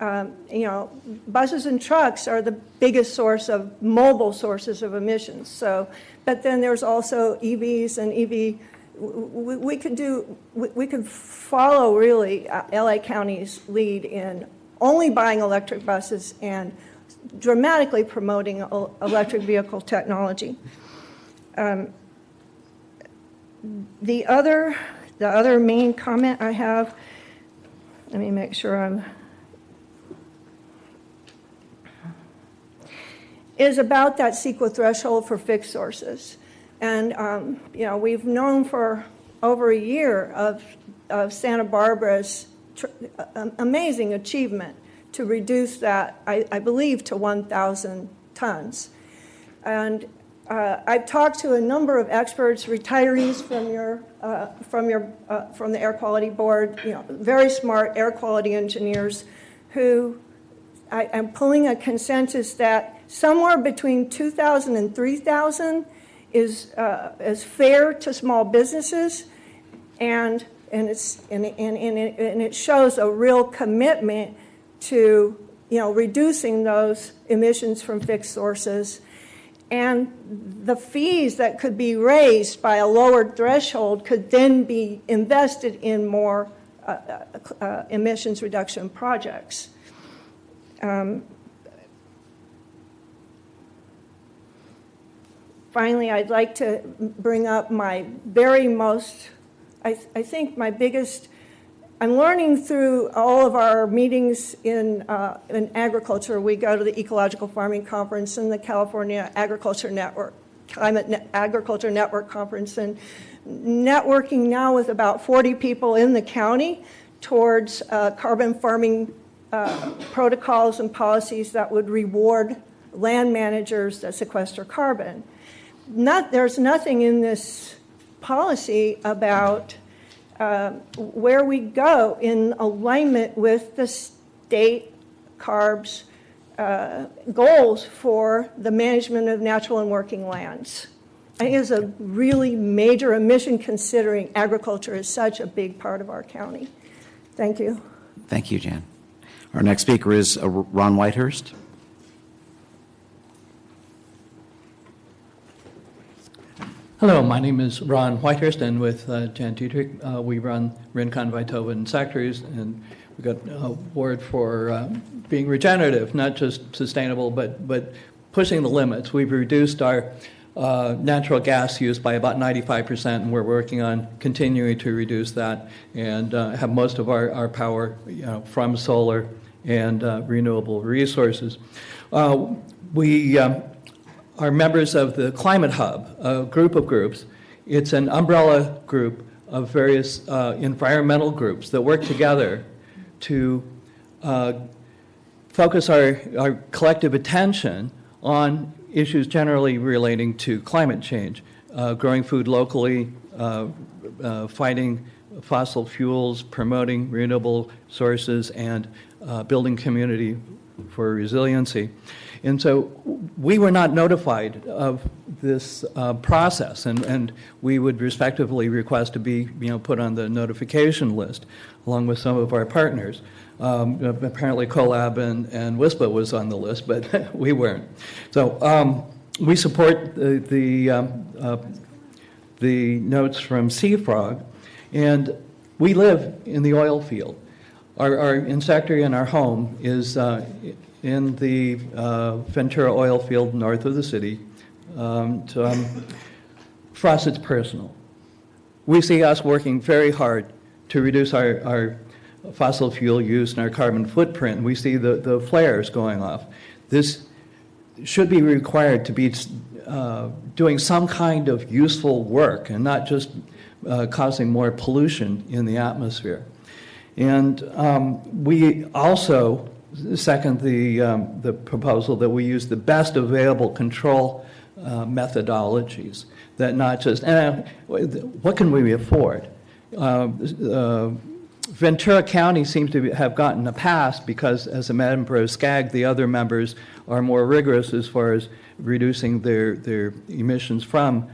Buses and trucks are the biggest source of mobile sources of emissions. So, but then there's also EVs and EV. We could follow really LA County's lead in only buying electric buses and dramatically promoting electric vehicle technology. The other main comment I have, let me make sure is about that CEQA threshold for fixed sources. And, we've known for over a year of Santa Barbara's amazing achievement to reduce that, I believe, to 1,000 tons. And I've talked to a number of experts, retirees from the Air Quality Board, very smart air quality engineers who I'm pulling a consensus that somewhere between 2,000 and 3,000 is fair to small businesses, and it shows a real commitment to reducing those emissions from fixed sources, and the fees that could be raised by a lowered threshold could then be invested in more emissions reduction projects. Finally, I'd like to bring up my very most, I think my biggest, I'm learning through all of our meetings in agriculture. We go to the Ecological Farming Conference and the California Agriculture Network, Agriculture Network Conference, and networking now with about 40 people in the county towards carbon farming protocols and policies that would reward land managers that sequester carbon. There's nothing in this policy about where we go in alignment with the state CARB's goals for the management of natural and working lands. I think it's a really major omission considering agriculture is such a big part of our county. Thank you. Thank you, Jan. Our next speaker is Ron Whitehurst. Hello, my name is Ron Whitehurst, and with Jan Dietrich, we run Rincon, Vitoba, and Sectors, and we got an award for being regenerative, not just sustainable, but pushing the limits. We've reduced our natural gas use by about 95%, and we're working on continuing to reduce that and have most of our power from solar and renewable resources. We are members of the Climate Hub, a group of groups. It's an umbrella group of various environmental groups that work together to focus our collective attention on issues generally relating to climate change, growing food locally, fighting fossil fuels, promoting renewable sources, and building community for resiliency. And so we were not notified of this process, and we would respectively request to be put on the notification list along with some of our partners. Apparently CoLab and WISPA was on the list, but we weren't. So we support the notes from CFROG, and we live in the oil field. Our insectary in our home is in the Ventura oil field north of the city. For us, it's personal. We see us working very hard to reduce our fossil fuel use and our carbon footprint. We see the flares going off. This should be required to be doing some kind of useful work and not just causing more pollution in the atmosphere. And we also second the proposal that we use the best available control methodologies, that not just, what can we afford? Ventura County seems to have gotten a pass because, as a member of SCAG, the other members are more rigorous as far as reducing their emissions from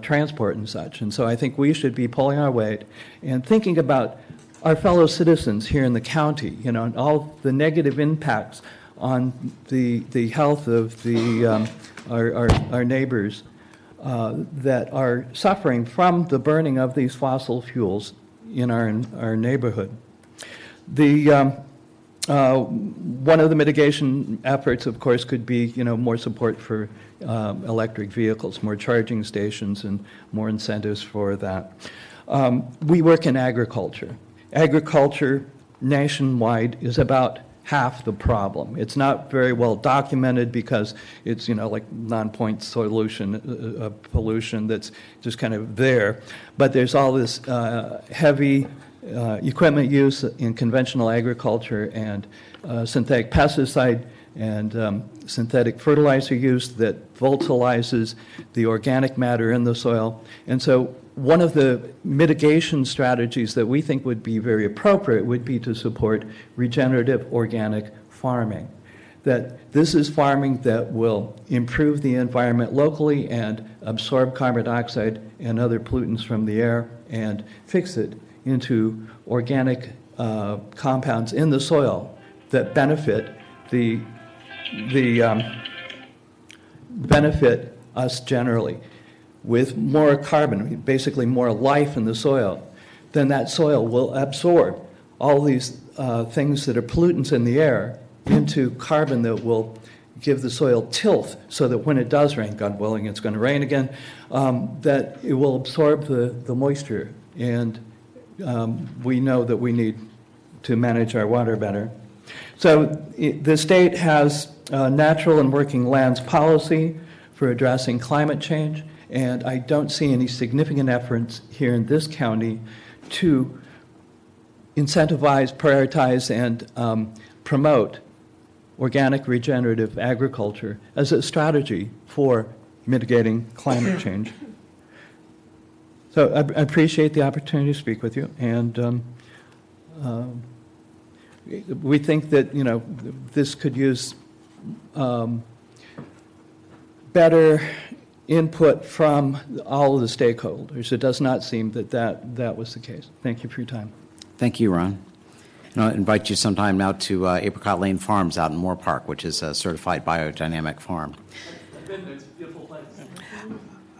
transport and such. And so I think we should be pulling our weight and thinking about our fellow citizens here in the county, and all the negative impacts on the health of our neighbors that are suffering from the burning of these fossil fuels in our neighborhood. One of the mitigation efforts, of course, could be more support for electric vehicles, more charging stations, and more incentives for that. We work in agriculture. Agriculture nationwide is about half the problem. It's not very well documented because it's, like non-point solution of pollution that's just kind of there. But there's all this heavy equipment use in conventional agriculture and synthetic pesticide and synthetic fertilizer use that volatilizes the organic matter in the soil. And so one of the mitigation strategies that we think would be very appropriate would be to support regenerative organic farming. That this is farming that will improve the environment locally and absorb carbon dioxide and other pollutants from the air and fix it into organic compounds in the soil that benefit benefit us generally. With more carbon, basically more life in the soil, then that soil will absorb all these things that are pollutants in the air into carbon that will give the soil tilth so that when it does rain, God willing it's going to rain again, that it will absorb the moisture. And we know that we need to manage our water better. So the state has a natural and working lands policy for addressing climate change. And I don't see any significant efforts here in this county to incentivize, prioritize, and promote organic regenerative agriculture as a strategy for mitigating climate change. So I appreciate the opportunity to speak with you, and we think that this could use better input from all of the stakeholders. It does not seem that was the case. Thank you for your time. Thank you, Ron. And I'll invite you sometime now to Apricot Lane Farms out in Moore Park, which is a certified biodynamic farm. I've been there. It's a beautiful place.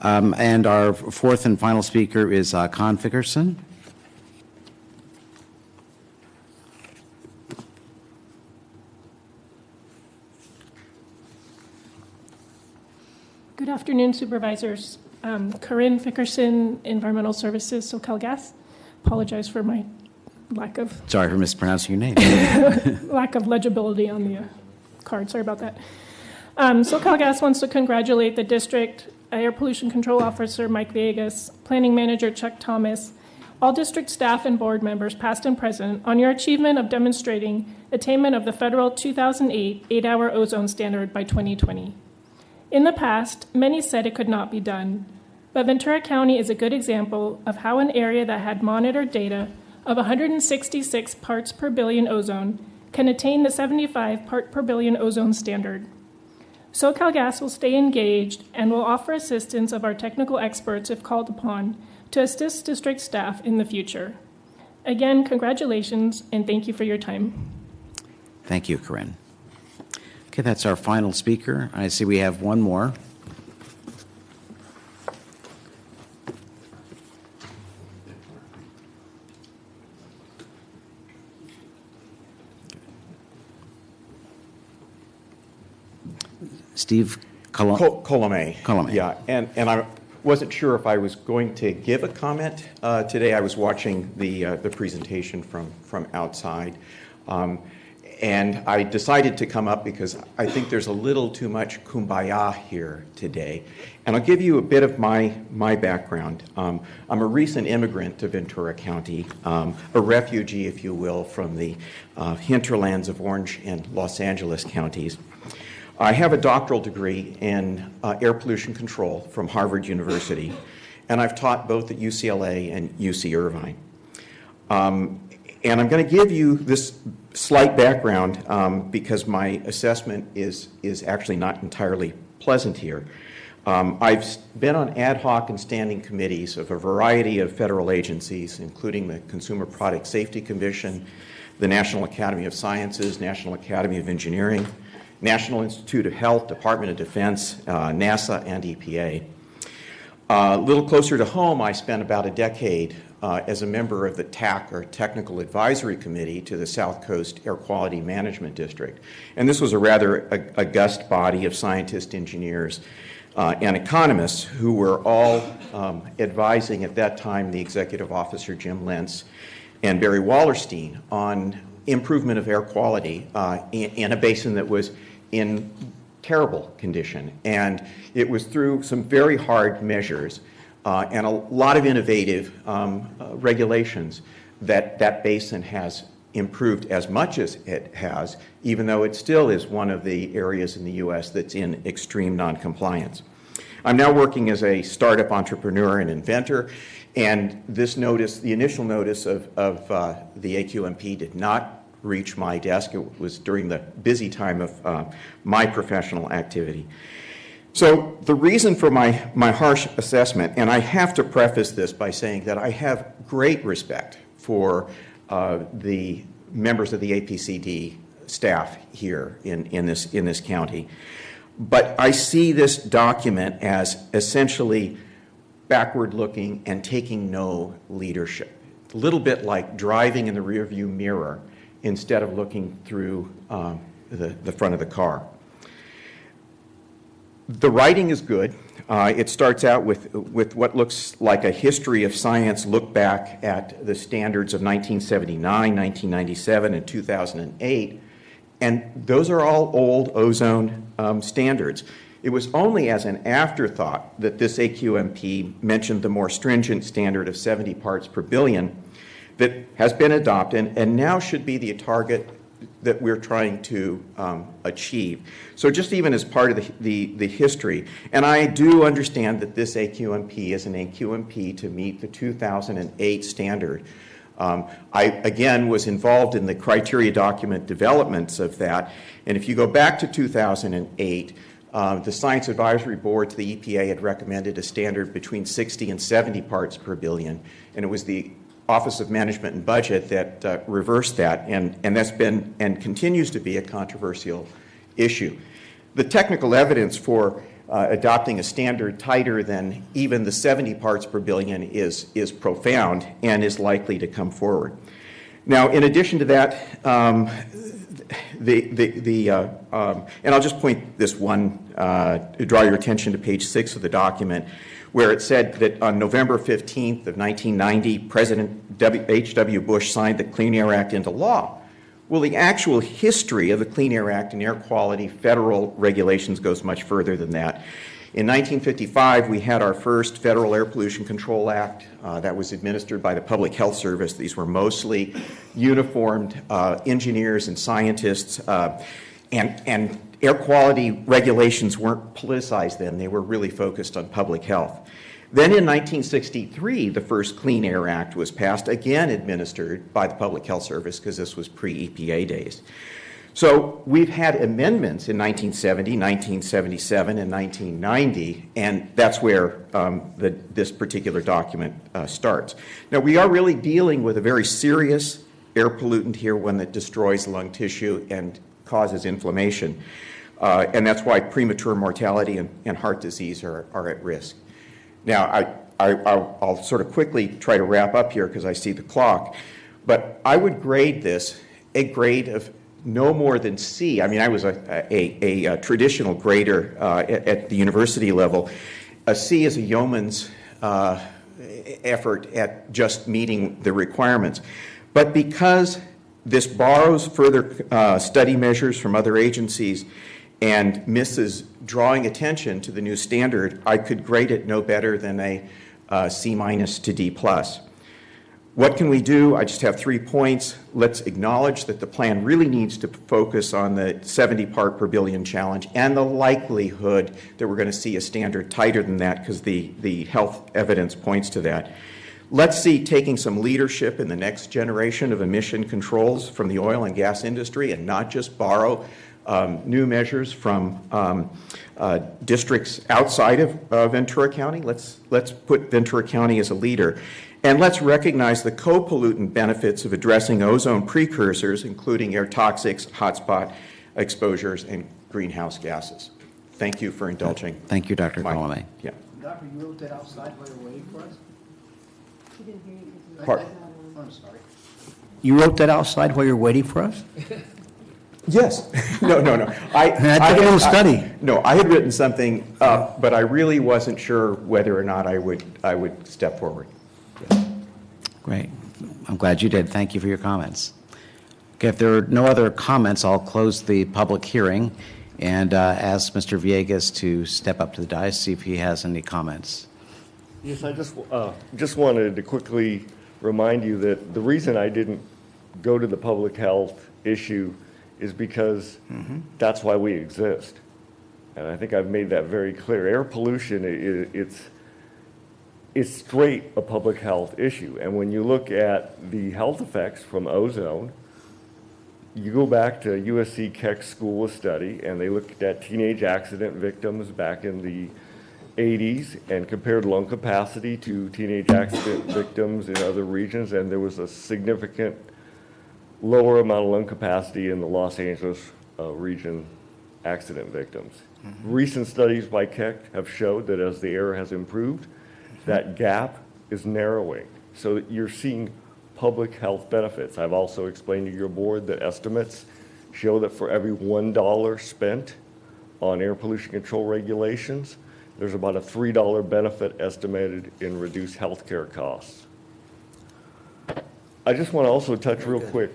And our fourth and final speaker is Con Fickerson. Good afternoon, supervisors. Corinne Fickerson, Environmental Services, SoCalGas. Apologize for my lack of... Sorry for mispronouncing your name. lack of legibility on the card. Sorry about that. SoCalGas wants to congratulate the district, Air Pollution Control Officer Mike Villegas, Planning Manager Chuck Thomas, all district staff and board members, past and present, on your achievement of demonstrating attainment of the federal 2008 8-hour ozone standard by 2020. In the past, many said it could not be done, but Ventura County is a good example of how an area that had monitored data of 166 parts per billion ozone can attain the 75 part per billion ozone standard. SoCalGas will stay engaged and will offer assistance of our technical experts if called upon to assist district staff in the future. Again, congratulations and thank you for your time. Thank you, Corinne. Okay, that's our final speaker. I see we have one more. Steve Colomé. Colomé. Yeah, and I wasn't sure if I was going to give a comment today. I was watching the presentation from outside. And I decided to come up because I think there's a little too much kumbaya here today. And I'll give you a bit of my background. I'm a recent immigrant to Ventura County, a refugee, if you will, from the hinterlands of Orange and Los Angeles counties. I have a doctoral degree in air pollution control from Harvard University, and I've taught both at UCLA and UC Irvine. And I'm going to give you this slight background because my assessment is actually not entirely pleasant here. I've been on ad hoc and standing committees of a variety of federal agencies, including the Consumer Product Safety Commission, the National Academy of Sciences, National Academy of Engineering, National Institute of Health, Department of Defense, NASA, and EPA. A little closer to home, I spent about a decade as a member of the TAC, or Technical Advisory Committee, to the South Coast Air Quality Management District. And this was a rather august body of scientists, engineers, and economists who were all advising at that time the executive officer, Jim Lentz, and Barry Wallerstein on improvement of air quality in a basin that was in terrible condition. And it was through some very hard measures and a lot of innovative regulations that basin has improved as much as it has, even though it still is one of the areas in the U.S. that's in extreme noncompliance. I'm now working as a startup entrepreneur and inventor, and this notice, the initial notice of the AQMP did not reach my desk. It was during the busy time of my professional activity. So the reason for my harsh assessment, and I have to preface this by saying that I have great respect for the members of the APCD staff here in this county, but I see this document as essentially backward-looking and taking no leadership. A little bit like driving in the rearview mirror instead of looking through the front of the car. The writing is good. It starts out with what looks like a history of science look back at the standards of 1979, 1997, and 2008. And those are all old ozone standards. It was only as an afterthought that this AQMP mentioned the more stringent standard of 70 parts per billion that has been adopted and now should be the target that we're trying to achieve. So just even as part of the history, and I do understand that this AQMP is an AQMP to meet the 2008 standard. I, again, was involved in the criteria document developments of that, and if you go back to 2008, the Science Advisory Board to the EPA had recommended a standard between 60 and 70 parts per billion, and it was the Office of Management and Budget that reversed that, and that's been and continues to be a controversial issue. The technical evidence for adopting a standard tighter than even the 70 parts per billion is profound and is likely to come forward. Now, in addition to that, and I'll just point this one, draw your attention to page 6 of the document, where it said that on November 15th of 1990, President H.W. Bush signed the Clean Air Act into law. Well, the actual history of the Clean Air Act and air quality federal regulations goes much further than that. In 1955, we had our first Federal Air Pollution Control Act that was administered by the Public Health Service. These were mostly uniformed engineers and scientists, and air quality regulations weren't politicized then. They were really focused on public health. Then in 1963, the first Clean Air Act was passed, again administered by the Public Health Service because this was pre-EPA days. So we've had amendments in 1970, 1977, and 1990, and that's where this particular document starts. Now, we are really dealing with a very serious air pollutant here, one that destroys lung tissue and causes inflammation. And that's why premature mortality and heart disease are at risk. Now, I'll sort of quickly try to wrap up here because I see the clock, but I would grade this a grade of no more than C. I mean, I was a traditional grader at the university level. A C is a yeoman's effort at just meeting the requirements. But because this borrows further study measures from other agencies and misses drawing attention to the new standard, I could grade it no better than a C- to D+. What can we do? I just have 3 points. Let's acknowledge that the plan really needs to focus on the 70 part per billion challenge and the likelihood that we're going to see a standard tighter than that because the health evidence points to that. Let's see taking some leadership in the next generation of emission controls from the oil and gas industry and not just borrow new measures from districts outside of Ventura County. Let's put Ventura County as a leader. And let's recognize the co-pollutant benefits of addressing ozone precursors, including air toxics, hotspot exposures, and greenhouse gases. Thank you for indulging. Thank you, Dr. Colomé. Yeah. Doctor, you wrote that outside while you're waiting for us? Pardon? I'm sorry. You wrote that outside while you're waiting for us? Yes. No. I took a little study. I had written something, but I really wasn't sure whether or not I would step forward. Great. I'm glad you did. Thank you for your comments. Okay, if there are no other comments, I'll close the public hearing and ask Mr. Villegas to step up to the dais, see if he has any comments. Yes, I just wanted to quickly remind you that the reason I didn't go to the public health issue is because that's why we exist. And I think I've made that very clear. Air pollution, it's straight a public health issue. And when you look at the health effects from ozone, you go back to USC Keck School of Study, and they looked at teenage accident victims back in the 80s and compared lung capacity to teenage accident victims in other regions, and there was a significant lower amount of lung capacity in the Los Angeles region accident victims. Recent studies by Keck have showed that as the air has improved, that gap is narrowing, so that you're seeing public health benefits. I've also explained to your board that estimates show that for every $1 spent on air pollution control regulations, there's about a $3 benefit estimated in reduced healthcare costs. I just want to also touch real quick.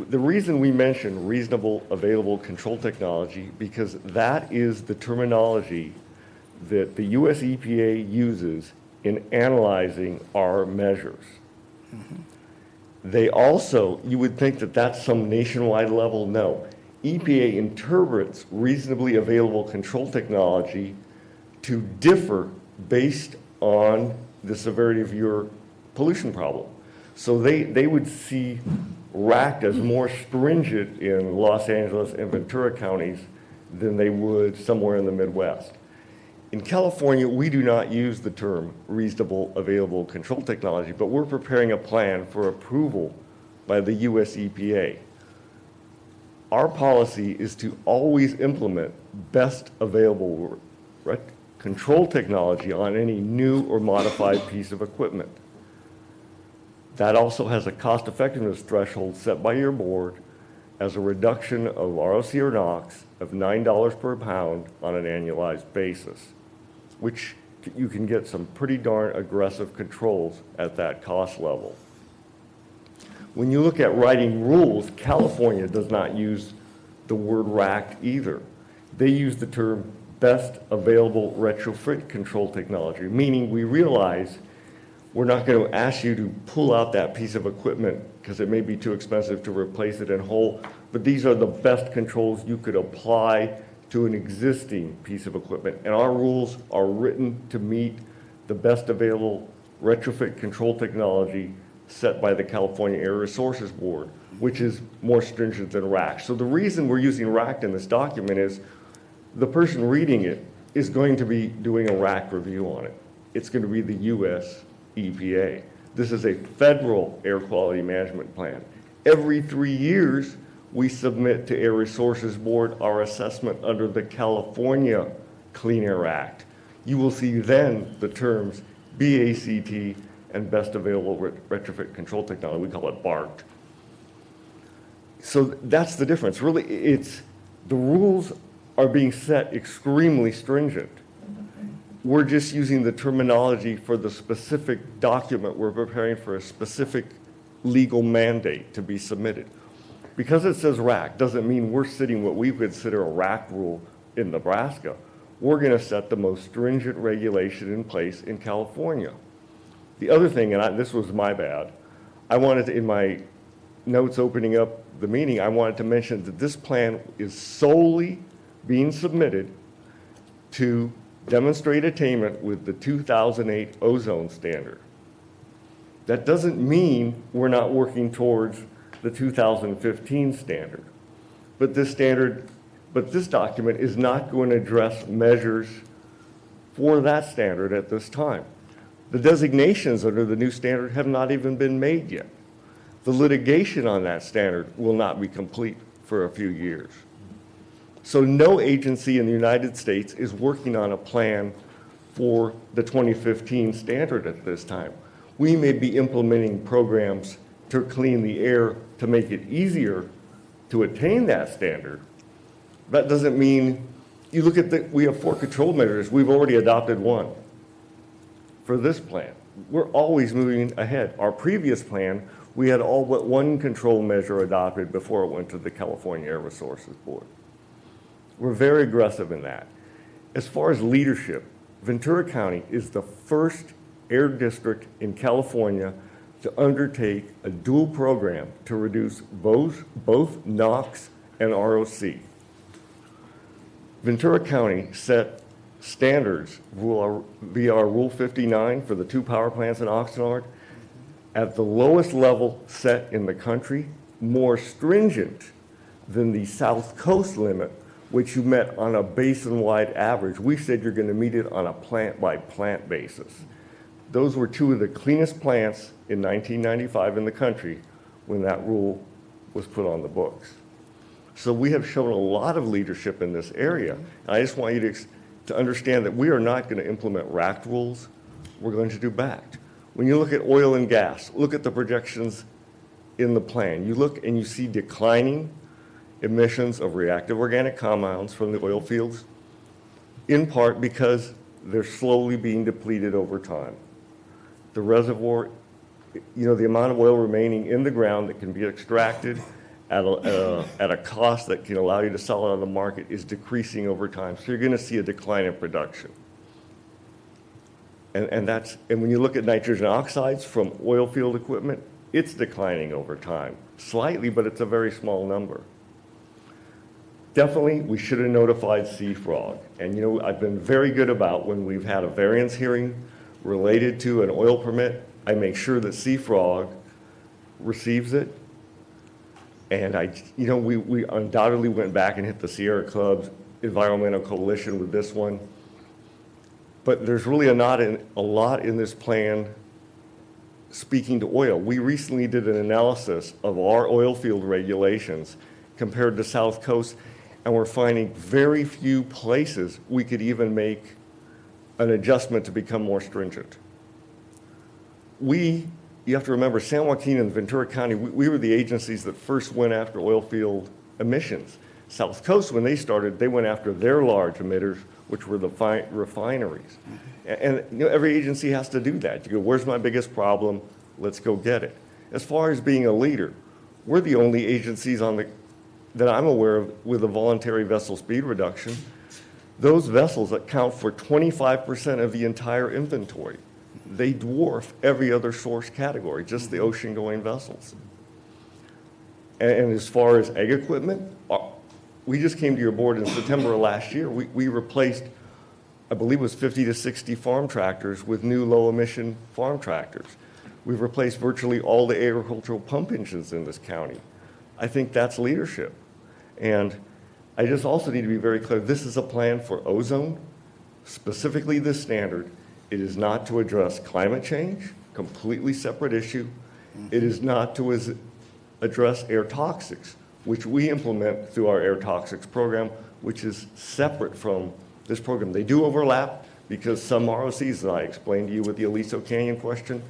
The reason we mention reasonable available control technology, because that is the terminology that the US EPA uses in analyzing our measures. They also, you would think that that's some nationwide level. No. EPA interprets reasonably available control technology to differ based on the severity of your pollution problem. So they would see RACT as more stringent in Los Angeles and Ventura counties than they would somewhere in the Midwest. In California, we do not use the term reasonable available control technology, but we're preparing a plan for approval by the US EPA. Our policy is to always implement best available control technology on any new or modified piece of equipment. That also has a cost effectiveness threshold set by your board as a reduction of ROC or NOx of $9 per pound on an annualized basis, which you can get some pretty darn aggressive controls at that cost level. When you look at writing rules, California does not use the word RACT either. They use the term best available retrofit control technology, meaning we realize we're not going to ask you to pull out that piece of equipment because it may be too expensive to replace it in whole, but these are the best controls you could apply to an existing piece of equipment. And our rules are written to meet the best available retrofit control technology set by the California Air Resources Board, which is more stringent than RACT. So the reason we're using RACT in this document is the person reading it is going to be doing a RACT review on it. It's going to be the US EPA. This is a federal air quality management plan. Every 3 years, we submit to Air Resources Board our assessment under the California Clean Air Act. You will see then the terms BACT and Best Available Retrofit Control Technology. We call it BART. So that's the difference. Really, the rules are being set extremely stringent. We're just using the terminology for the specific document. We're preparing for a specific legal mandate to be submitted. Because it says RAC doesn't mean we're setting what we consider a RAC rule in Nebraska. We're going to set the most stringent regulation in place in California. The other thing, and this was my bad, I wanted to, in my notes opening up the meeting, I wanted to mention that this plan is solely being submitted to demonstrate attainment with the 2008 ozone standard. That doesn't mean we're not working towards the 2015 standard. But this document is not going to address measures for that standard at this time. The designations under the new standard have not even been made yet. The litigation on that standard will not be complete for a few years. So no agency in the United States is working on a plan for the 2015 standard at this time. We may be implementing programs to clean the air to make it easier to attain that standard. That doesn't mean, you look at we have 4 control measures. We've already adopted 1 for this plan. We're always moving ahead. Our previous plan, we had all but 1 control measure adopted before it went to the California Air Resources Board. We're very aggressive in that. As far as leadership, Ventura County is the first air district in California to undertake a dual program to reduce both NOx and ROC. Ventura County set standards via our Rule 59 for the 2 power plants in Oxnard at the lowest level set in the country, more stringent than the South Coast limit, which you met on a basin-wide average. We said you're going to meet it on a plant-by-plant basis. Those were 2 of the cleanest plants in 1995 in the country when that rule was put on the books. So we have shown a lot of leadership in this area. And I just want you to understand that we are not going to implement RAC rules. We're going to do BACT. When you look at oil and gas, look at the projections in the plan. You look and you see declining emissions of reactive organic compounds from the oil fields, in part because they're slowly being depleted over time. The reservoir, the amount of oil remaining in the ground that can be extracted at a cost that can allow you to sell it on the market is decreasing over time. So you're going to see a decline in production. And when you look at nitrogen oxides from oil field equipment, it's declining over time. Slightly, but it's a very small number. Definitely, we should have notified CFROG. And I've been very good about when we've had a variance hearing related to an oil permit, I make sure that CFROG receives it. And we undoubtedly went back and hit the Sierra Club's Environmental Coalition with this one. But there's really a lot in this plan speaking to oil. We recently did an analysis of our oil field regulations compared to South Coast, and we're finding very few places we could even make an adjustment to become more stringent. You have to remember, San Joaquin and Ventura County, we were the agencies that first went after oil field emissions. South Coast, when they started, they went after their large emitters, which were the refineries. And every agency has to do that. You go, where's my biggest problem? Let's go get it. As far as being a leader, we're the only agencies that I'm aware of with a voluntary vessel speed reduction. Those vessels account for 25% of the entire inventory. They dwarf every other source category, just the ocean-going vessels. And as far as ag equipment, we just came to your board in September of last year. We replaced, I believe it was 50 to 60 farm tractors with new low-emission farm tractors. We've replaced virtually all the agricultural pump engines in this county. I think that's leadership. And I just also need to be very clear, this is a plan for ozone, specifically this standard. It is not to address climate change, completely separate issue. It is not to address air toxics, which we implement through our air toxics program, which is separate from this program. They do overlap because some ROCs, as I explained to you with the Aliso Canyon question,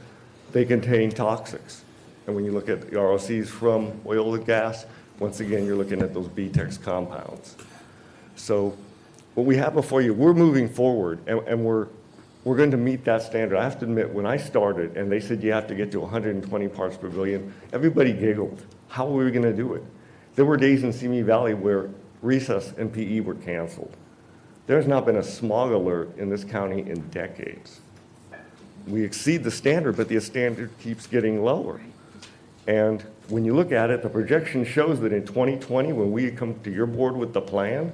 they contain toxics. And when you look at the ROCs from oil and gas, Once again, you're looking at those BTEX compounds. So what we have before you, we're moving forward, and we're going to meet that standard. I have to admit, when I started and they said you have to get to 120 parts per billion, everybody giggled. How are we going to do it? There were days in Simi Valley where recess and PE were canceled. There's not been a smog alert in this county in decades. We exceed the standard, but the standard keeps getting lower. And when you look at it, the projection shows that in 2020, when we come to your board with the plan,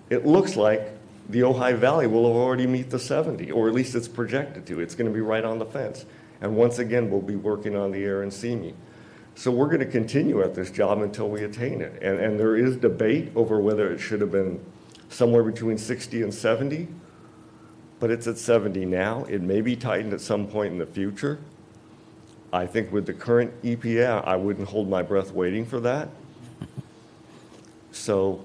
it looks like the Ojai Valley will have already meet the 70, or at least it's projected to. It's going to be right on the fence. And once again, we'll be working on the air in Simi. So we're going to continue at this job until we attain it. And there is debate over whether it should have been somewhere between 60 and 70, but it's at 70 now. It may be tightened at some point in the future. I think with the current EPA, I wouldn't hold my breath waiting for that. So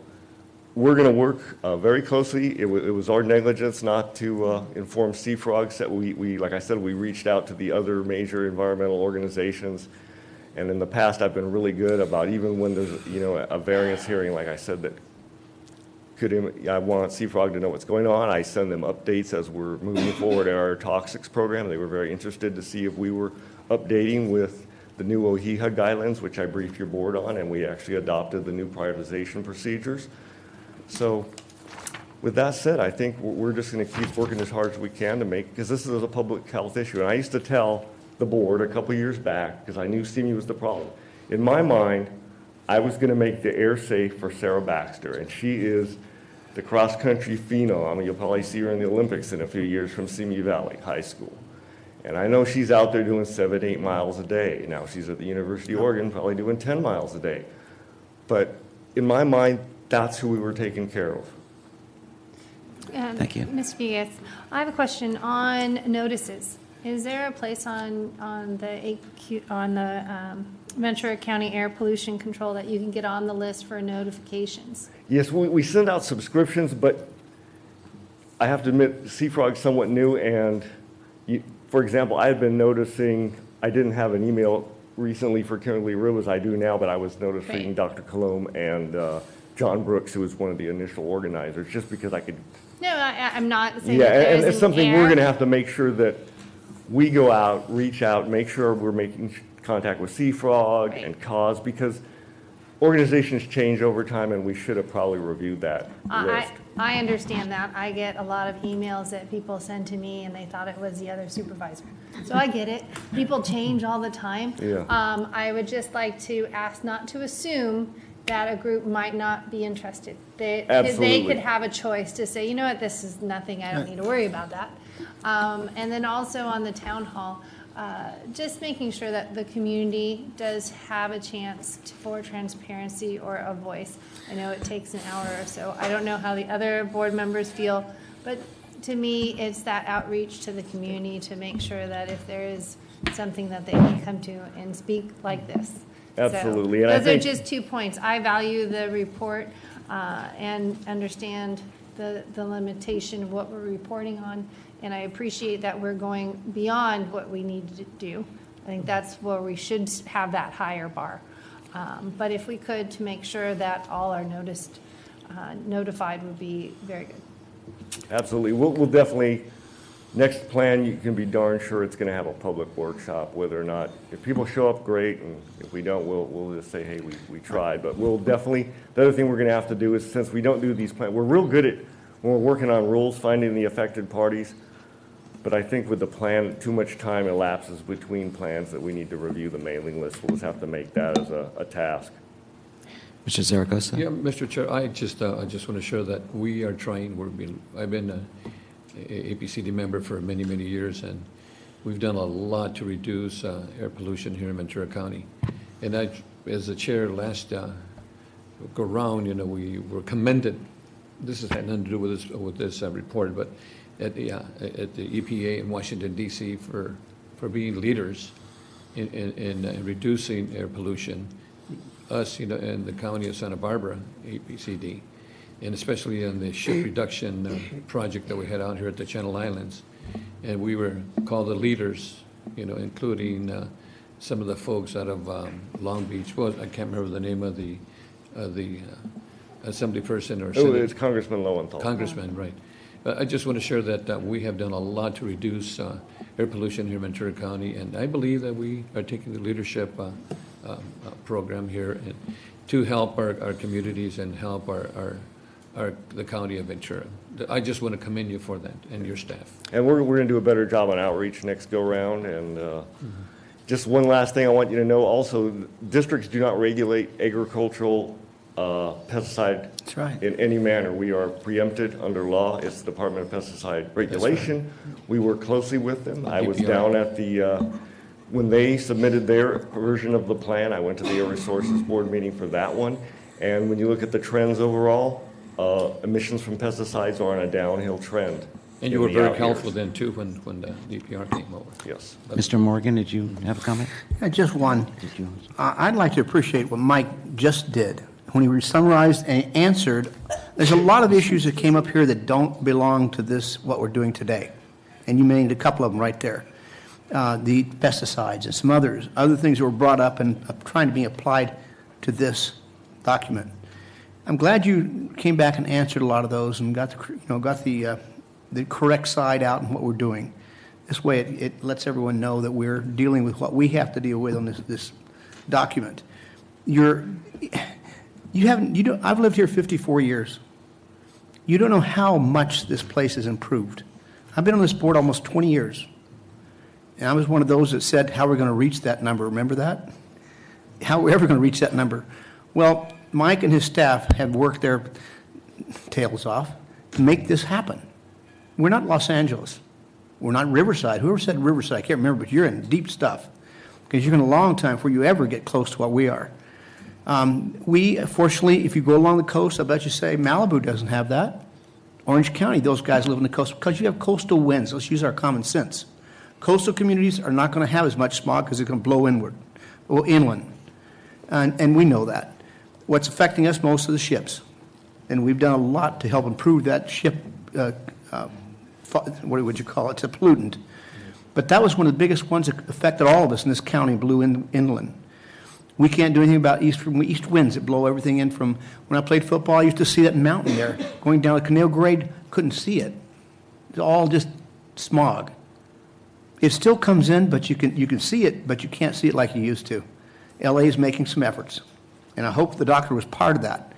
we're going to work very closely. It was our negligence not to inform Seafrogs that we, like I said, we reached out to the other major environmental organizations. And in the past, I've been really good about, even when there's, a variance hearing, like I said, that I want Seafrog to know what's going on. I send them updates as we're moving forward in our toxics program. They were very interested to see if we were updating with the new OHIHA guidelines, which I briefed your board on, and we actually adopted the new prioritization procedures. So with that said, I think we're just going to keep working as hard as we can to make, because this is a public health issue. And I used to tell the board a couple years back, because I knew Simi was the problem. In my mind, I was going to make the air safe for Sarah Baxter, and she is the cross-country phenom. I mean, you'll probably see her in the Olympics in a few years from Simi Valley High School. And I know she's out there doing 7 to 8 miles a day. Now she's at the University of Oregon, probably doing 10 miles a day. But in my mind, that's who we were taking care of. Thank you. Ms. Villegas, I have a question on notices. Is there a place on the Ventura County Air Pollution Control that you can get on the list for notifications? Yes, we send out subscriptions, but I have to admit, Seafrog's somewhat new, and for example, I had been noticing, I didn't have an email recently for Kimberly Rivers, I do now, but I was noticing Right. Dr. Colomb and John Brooks, who was one of the initial organizers, just because I could. No, I'm not saying Yeah, that there and it's isn't something air. we're going to have to make sure that we go out, reach out, make sure we're making contact with Seafrog Right. and CAUSE, because organizations change over time, and we should have probably reviewed that list. I understand that. I get a lot of emails that people send to me, and they thought it was the other supervisor. So I get it. People change all the time. Yeah. I would just like to ask not to assume that a group might not be interested. They Absolutely. could have a choice to say, you know what, this is nothing, I don't need to worry about that. And then also on the town hall, just making sure that the community does have a chance for transparency or a voice. I know it takes an hour or so. I don't know how the other board members feel, but to me, it's that outreach to the community to make sure that if there is something that they can come to and speak like this. Absolutely. So, And I those are think- just 2 points. I value the report and understand the limitation of what we're reporting on, and I appreciate that we're going beyond what we need to do. I think that's where we should have that higher bar. But if we could, to make sure that all are notified would be very good. Absolutely. We'll definitely, next plan, you can be darn sure it's going to have a public workshop, whether or not, if people show up, great, and if we don't, we'll just say, hey, we tried. But we'll definitely, the other thing we're going to have to do is, since we don't do these plans, we're real good at, when we're working on rules, finding the affected parties. But I think with the plan, too much time elapses between plans that we need to review the mailing list. We'll just have to make that as a task. Mr. Zaragoza? Yeah, Mr. Chair, I just want to share that we are trying, I've been a APCD member for many, many years, and we've done a lot to reduce air pollution here in Ventura County. And as the chair last go round, we were commended. This has had nothing to do with this report, but at the EPA in Washington, D.C. for being leaders in reducing air pollution. Us, in the county of Santa Barbara, APCD, and especially in the ship reduction project that we had out here at the Channel Islands. And we were called the leaders, including some of the folks out of Long Beach. Well, I can't remember the name of the the assembly person or Oh, Senate. it's Congressman Lowenthal. Congressman, right. I just want to share that we have done a lot to reduce air pollution here in Ventura County, and I believe that we are taking the leadership program here and to help our communities and help the county of Ventura. I just want to commend you for that and your staff. And we're going to do a better job on outreach next go-round. And just one last thing I want you to know also, districts do not regulate agricultural pesticide That's right. in any manner. We are preempted under law. It's the Department of Pesticide Regulation. We work closely with them. I was DPR. down at the, when they submitted their version of the plan, I went to the Air Resources Board meeting for that one. And when you look at the trends overall, emissions from pesticides are on a downhill trend. And you in were the very out helpful years. then too when the DPR came over. Yes. Mr. Morgan, did you have a comment? Yeah, just one. Did you? I'd like to appreciate what Mike just did when he summarized and answered. There's a lot of issues that came up here that don't belong to this, what we're doing today. And you named a couple of them right there. The pesticides and some other things that were brought up and trying to be applied to this document. I'm glad you came back and answered a lot of those and got the correct side out in what we're doing. This way it lets everyone know that we're dealing with what we have to deal with on this document. I've lived here 54 years. You don't know how much this place has improved. I've been on this board almost 20 years. And I was one of those that said, how are we going to reach that number? Remember that? How are we ever going to reach that number? Well, Mike and his staff have worked their tails off to make this happen. We're not Los Angeles. We're not Riverside. Whoever said Riverside, I can't remember, but you're in deep stuff because you're in a long time before you ever get close to what we are. Fortunately, if you go along the coast, I bet you say Malibu doesn't have that. Orange County, those guys live on the coast because you have coastal winds. Let's use our common sense. Coastal communities are not going to have as much smog because it's going to blow inland. And we know that. What's affecting us most are the ships. And we've done a lot to help improve that ship, what would you call it? It's a pollutant. But that was one of the biggest ones that affected all of us in this county, blew inland. We can't do anything about east winds that blow everything in from, when I played football, I used to see that mountain there. Going down the Canal Grade, couldn't see it. It's all just smog. It still comes in, but you can see it, but you can't see it like you used to. LA is making some efforts. And I hope the doctor was part of that.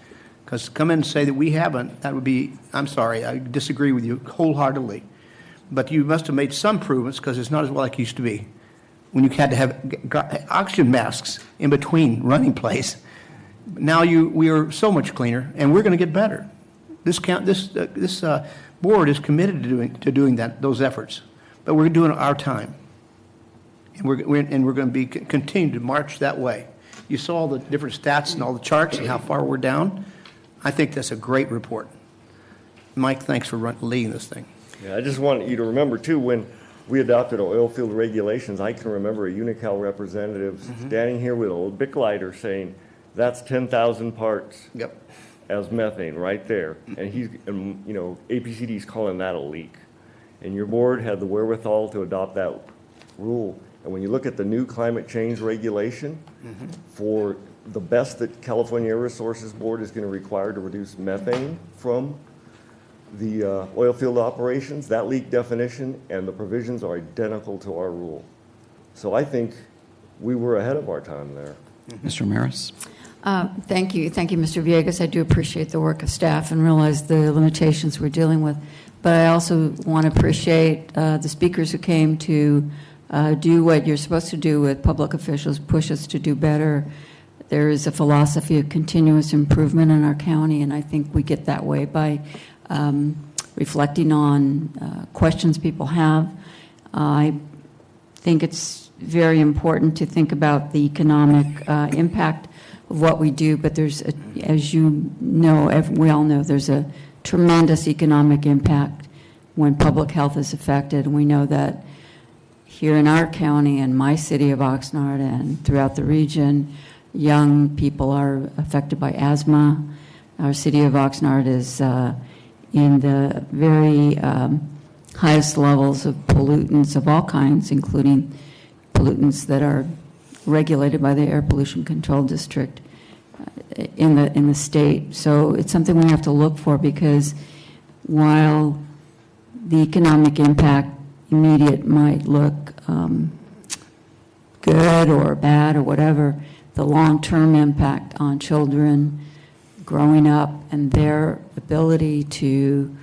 Because to come in and say that we haven't, that would be, I'm sorry, I disagree with you wholeheartedly. But you must have made some improvements because it's not as well like it used to be. When you had to have oxygen masks in between running plays. Now we are so much cleaner, and we're going to get better. This board is committed to doing those efforts, but we're doing it our time, and we're going to be continue to march that way. You saw all the different stats and all the charts and how far we're down. I think that's a great report. Mike, thanks for leading this thing. Yeah, I just want you to remember too, when we adopted oil field regulations, I can remember a Unocal representative standing here with a Bic lighter saying, that's 10,000 parts as methane right there. And APCD's calling that a leak. And your board had the wherewithal to adopt that rule. And when you look at the new climate change regulation, for the best that California Air Resources Board is going to require to reduce methane from the oil field operations, that leak definition and the provisions are identical to our rule. So I think we were ahead of our time there. Mr. Ramirez? Thank you. Thank you, Mr. Villegas. I do appreciate the work of staff and realize the limitations we're dealing with. But I also want to appreciate the speakers who came to do what you're supposed to do with public officials, push us to do better. There is a philosophy of continuous improvement in our county, and I think we get that way by reflecting on questions people have. I think it's very important to think about the economic impact of what we do, but there's, as you know, we all know, there's a tremendous economic impact when public health is affected. And we know that here in our county and my city of Oxnard and throughout the region, young people are affected by asthma. Our city of Oxnard is in the very highest levels of pollutants of all kinds, including pollutants that are regulated by the Air Pollution Control District. in the state. So it's something we have to look for, because while the economic impact immediate might look good or bad or whatever, the long-term impact on children growing up and their ability to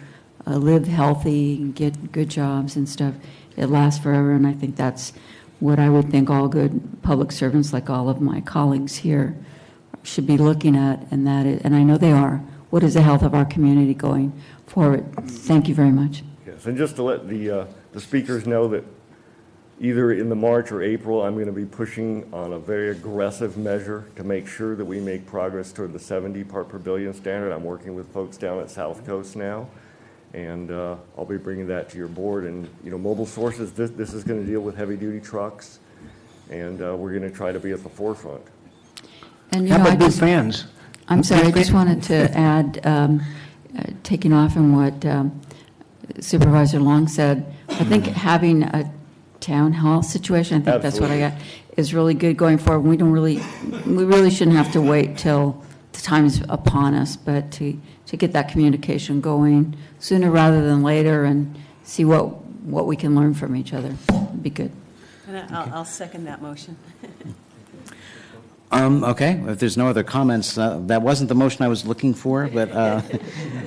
live healthy and get good jobs and stuff, it lasts forever. And I think that's what I would think all good public servants, like all of my colleagues here, should be looking at, and that is, and I know they are, what is the health of our community going forward? Thank you very much. Yes, and just to let the speakers know that either in the March or April, I'm going to be pushing on a very aggressive measure to make sure that we make progress toward the 70 part per billion standard. I'm working with folks down at South Coast now, and I'll be bringing that to your board. And, you know, mobile sources, this is going to deal with heavy-duty trucks, and we're going to try to be at the forefront. And, How about big fans? I'm sorry, I just wanted to add, taking off on what Supervisor Long said, I think having a town hall situation, I think that's what I got, is really good going forward. We really shouldn't have to wait till the time's upon us, but to get that communication going sooner rather than later, and see what we can learn from each other. It'd be good. And I'll second that motion. Okay, if there's no other comments, that wasn't the motion I was looking for, but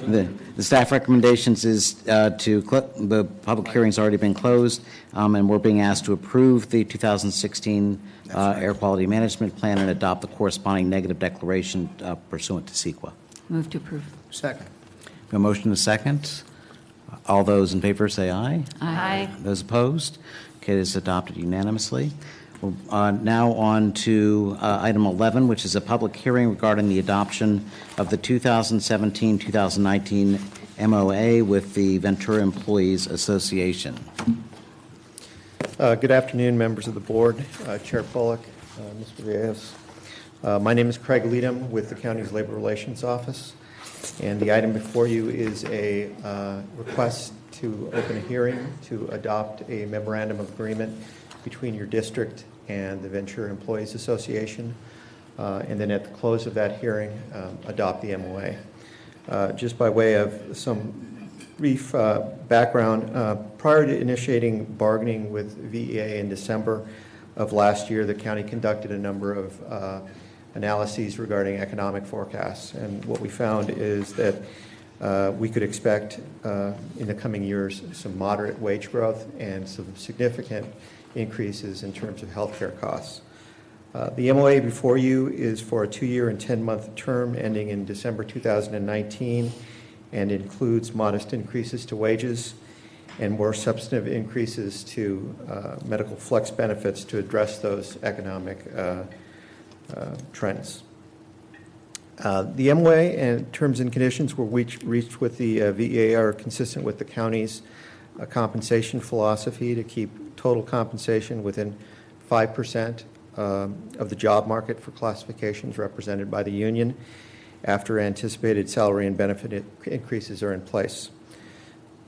the staff recommendations is the public hearing's already been closed, and we're being asked to approve the 2016 Air Quality Management Plan and adopt the corresponding negative declaration pursuant to CEQA. Move to approve. Second. A motion and a second. All those in favor say aye. Aye. Those opposed? Okay, it is adopted unanimously. Now on to item 11, which is a public hearing regarding the adoption of the 2017-2019 MOA with the Ventura Employees Association. Good afternoon, members of the board, Chair Pollack, Mr. Villegas. My name is Craig Leadham with the county's Labor Relations Office, and the item before you is a request to open a hearing to adopt a memorandum of agreement between your district and the Ventura Employees Association, and then at the close of that hearing, adopt the MOA. Just by way of some brief background, prior to initiating bargaining with VEA in December of last year, the county conducted a number of analyses regarding economic forecasts, and what we found is that we could expect in the coming years some moderate wage growth and some significant increases in terms of healthcare costs. The MOA before you is for a 2-year and 10-month term ending in December 2019, and includes modest increases to wages and more substantive increases to medical flex benefits to address those economic trends. The MOA and terms and conditions were reached with the VEA are consistent with the county's compensation philosophy to keep total compensation within 5% of the job market for classifications represented by the union after anticipated salary and benefit increases are in place.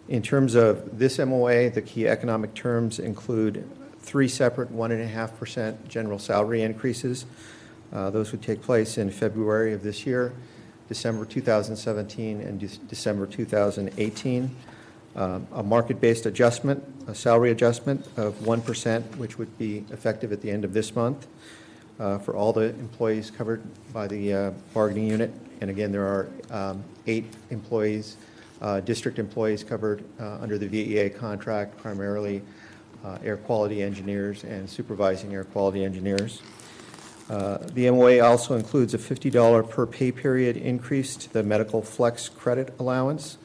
In terms of this MOA, the key economic terms include 3 separate 1.5% general salary increases. Those would take place in February of this year, December 2017, and December 2018. A market-based adjustment, a salary adjustment of 1%, which would be effective at the end of this month for all the employees covered by the bargaining unit. And again, there are 8 employees, district employees covered under the VEA contract, primarily air quality engineers and supervising air quality engineers. The MOA also includes a $50 per pay period increase to the medical flex credit allowance.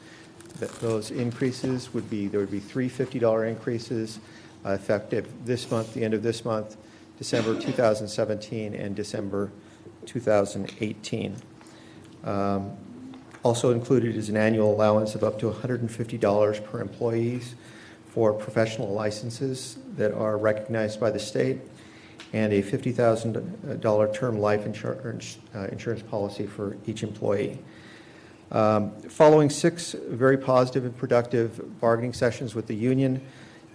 Those increases would be, there would be 3 $50 increases effective this month, the end of this month, December 2017 and December 2018. Also included is an annual allowance of up to $150 per employee for professional licenses that are recognized by the state, and a $50,000 term life insurance policy for each employee. Following 6 very positive and productive bargaining sessions with the union,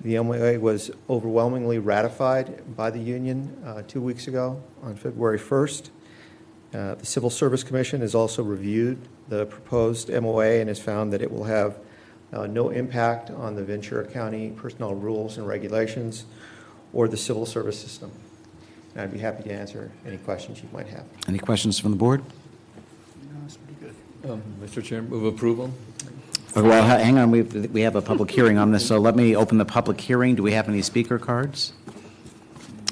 the MOA was overwhelmingly ratified by the union 2 weeks ago on February 1st. The Civil Service Commission has also reviewed the proposed MOA and has found that it will have no impact on the Ventura County personnel rules and regulations or the civil service system. And I'd be happy to answer any questions you might have. Any questions from the board? Mr. Chairman, move approval. Well, hang on, we have a public hearing on this, so let me open the public hearing. Do we have any speaker cards?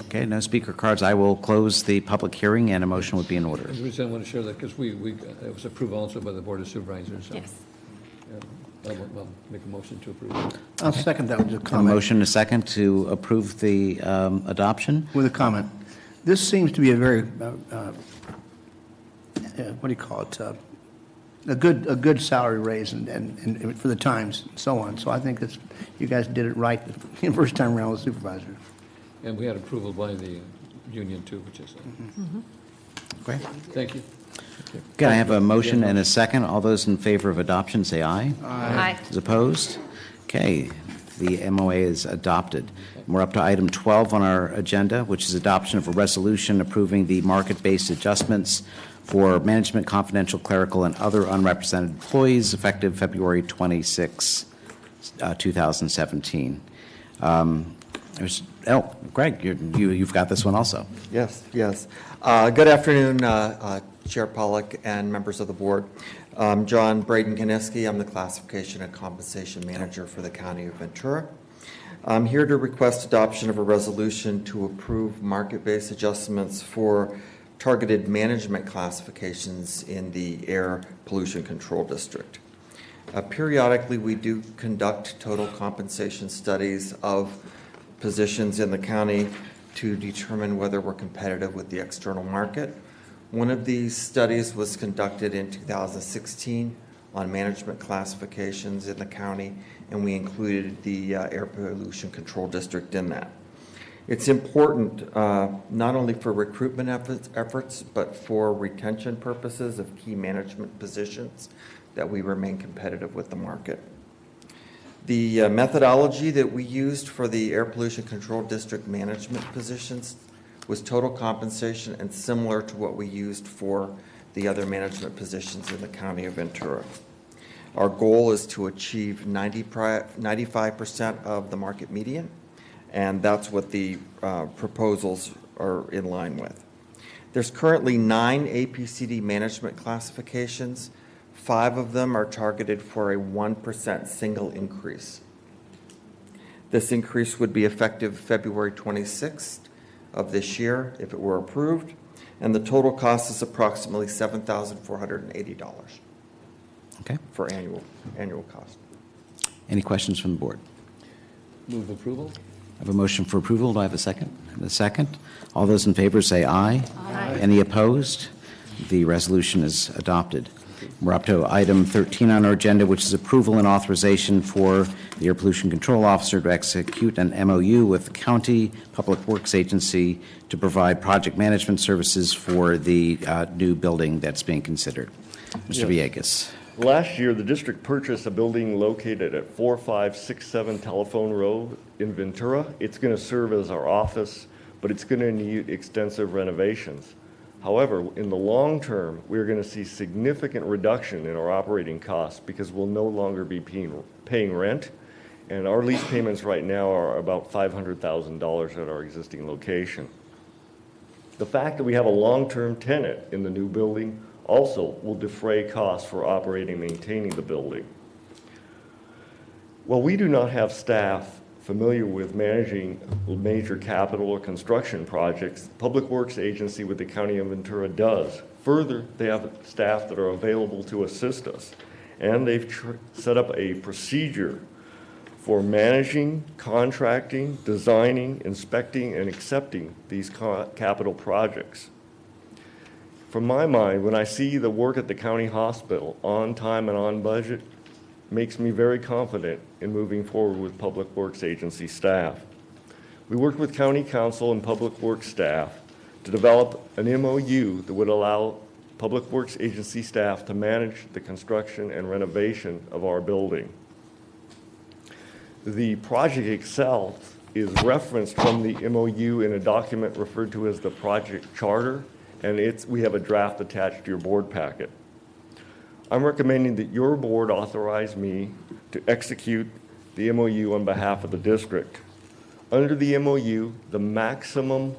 Okay, no speaker cards. I will close the public hearing, and a motion would be in order. The reason I want to share that, because it was approved also by the Board of Supervisors. So, Yes. I'll make a motion to approve. I'll second that with a A comment. motion and a second to approve the adoption. With a comment. This seems to be a very, what do you call it? A good salary raise and for the times and so on. So I think that's, you guys did it right the first time around with supervisors. And we had approval by the union too, which is, Great. thank you. Okay, I have a motion and a second. All those in favor of adoption, say aye. Aye. Those opposed? Okay, the MOA is adopted. We're up to item 12 on our agenda, which is adoption of a resolution approving the market-based adjustments for management, confidential, clerical, and other unrepresented employees effective February 26, 2017. Greg, you've got this one also. Yes. Good afternoon, Chair Pollack and members of the board. John Braden Kaniski. I'm the Classification and Compensation Manager for the County of Ventura. I'm here to request adoption of a resolution to approve market-based adjustments for targeted management classifications in the Air Pollution Control District. Periodically, we do conduct total compensation studies of positions in the county to determine whether we're competitive with the external market. One of these studies was conducted in 2016 on management classifications in the county, and we included the Air Pollution Control District in that. It's important not only for recruitment efforts, but for retention purposes of key management positions that we remain competitive with the market. The methodology that we used for the Air Pollution Control District management positions was total compensation and similar to what we used for the other management positions in the County of Ventura. Our goal is to achieve 95% of the market median, and that's what the proposals are in line with. There's currently 9 APCD management classifications. 5 of them are targeted for a 1% single increase. This increase would be effective February 26th of this year if it were approved, and the total cost is approximately $7,480 for annual cost. Any questions from the board? Move approval. I have a motion for approval. Do I have a second? A second. All those in favor say aye. Aye. Any opposed? The resolution is adopted. We're up to item 13 on our agenda, which is approval and authorization for the Air Pollution Control Officer to execute an MOU with the County Public Works Agency to provide project management services for the new building that's being considered. Mr. Villegas. Last year, the district purchased a building located at 4567 Telephone Road in Ventura. It's going to serve as our office, but it's going to need extensive renovations. However, in the long term, we're going to see significant reduction in our operating costs because we'll no longer be paying rent, and our lease payments right now are about $500,000 at our existing location. The fact that we have a long-term tenant in the new building also will defray costs for operating and maintaining the building. While we do not have staff familiar with managing major capital or construction projects, the Public Works Agency with the County of Ventura does. Further, they have staff that are available to assist us, and they've set up a procedure for managing, contracting, designing, inspecting, and accepting these capital projects. From my mind, when I see the work at the county hospital on time and on budget, makes me very confident in moving forward with Public Works Agency staff. We worked with County Council and Public Works staff to develop an MOU that would allow Public Works Agency staff to manage the construction and renovation of our building. The project itself is referenced from the MOU in a document referred to as the project charter, and we have a draft attached to your board packet. I'm recommending that your board authorize me to execute the MOU on behalf of the district. Under the MOU, the maximum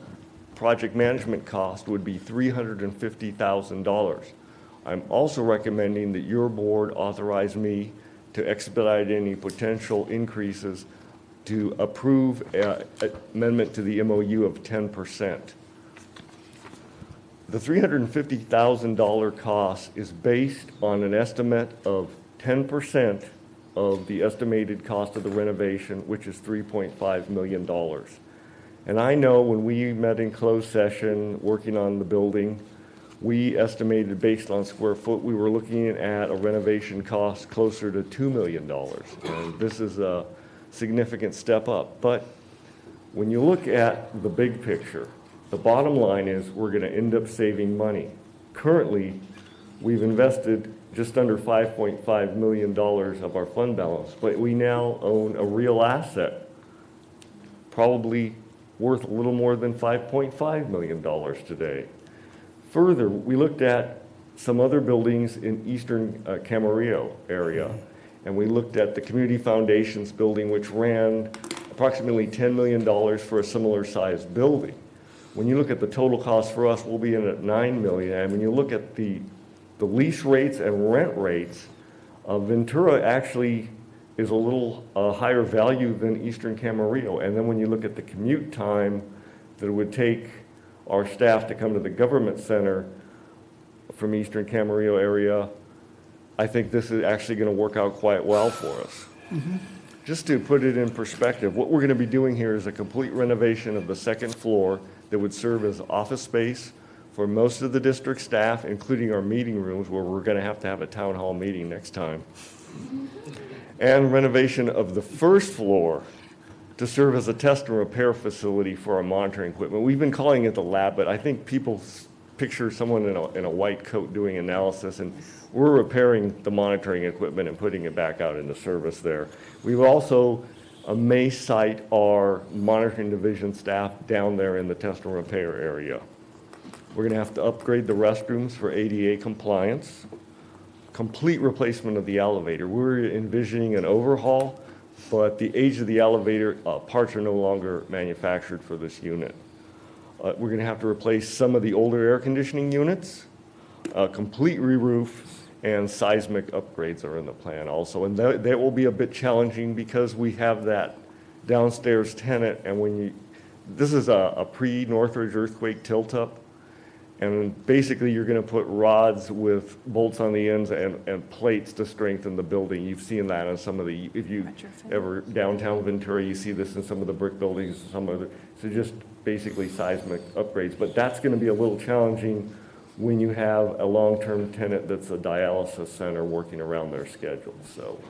project management cost would be $350,000. I'm also recommending that your board authorize me to expedite any potential increases to approve amendment to the MOU of 10%. The $350,000 cost is based on an estimate of 10% of the estimated cost of the renovation, which is $3.5 million. And I know when we met in closed session working on the building, we estimated based on square foot, we were looking at a renovation cost closer to $2 million. And this is a significant step up. But when you look at the big picture, the bottom line is we're going to end up saving money. Currently, we've invested just under $5.5 million of our fund balance, but we now own a real asset, probably worth a little more than $5.5 million today. Further, we looked at some other buildings in eastern Camarillo area, and we looked at the Community Foundations building, which ran approximately $10 million for a similar sized building. When you look at the total cost for us, we'll be in at $9 million, and when you look at the lease rates and rent rates, Ventura actually is a little higher value than eastern Camarillo. And then when you look at the commute time that it would take our staff to come to the government center from eastern Camarillo area, I think this is actually going to work out quite well for us. Mm-hmm. Just to put it in perspective, what we're going to be doing here is a complete renovation of the second floor that would serve as office space for most of the district staff, including our meeting rooms, where we're going to have a town hall meeting next time. And renovation of the first floor to serve as a test and repair facility for our monitoring equipment. We've been calling it the lab, but I think people picture someone in a white coat doing analysis, and we're repairing the monitoring equipment and putting it back out into service there. We've also may site our monitoring division staff down there in the test and repair area. We're going to have to upgrade the restrooms for ADA compliance, complete replacement of the elevator. We're envisioning an overhaul, but the age of the elevator parts are no longer manufactured for this unit. We're going to have to replace some of the older air conditioning units, complete re-roof, and seismic upgrades are in the plan also. And that will be a bit challenging because we have that downstairs tenant, and this is a pre-Northridge earthquake tilt-up, and basically you're going to put rods with bolts on the ends and plates to strengthen the building. You've seen that on some of the, if you ever downtown Ventura, you see this in some of the brick buildings, so just basically seismic upgrades. But that's going to be a little challenging when you have a long-term tenant that's a dialysis center working around their schedule. So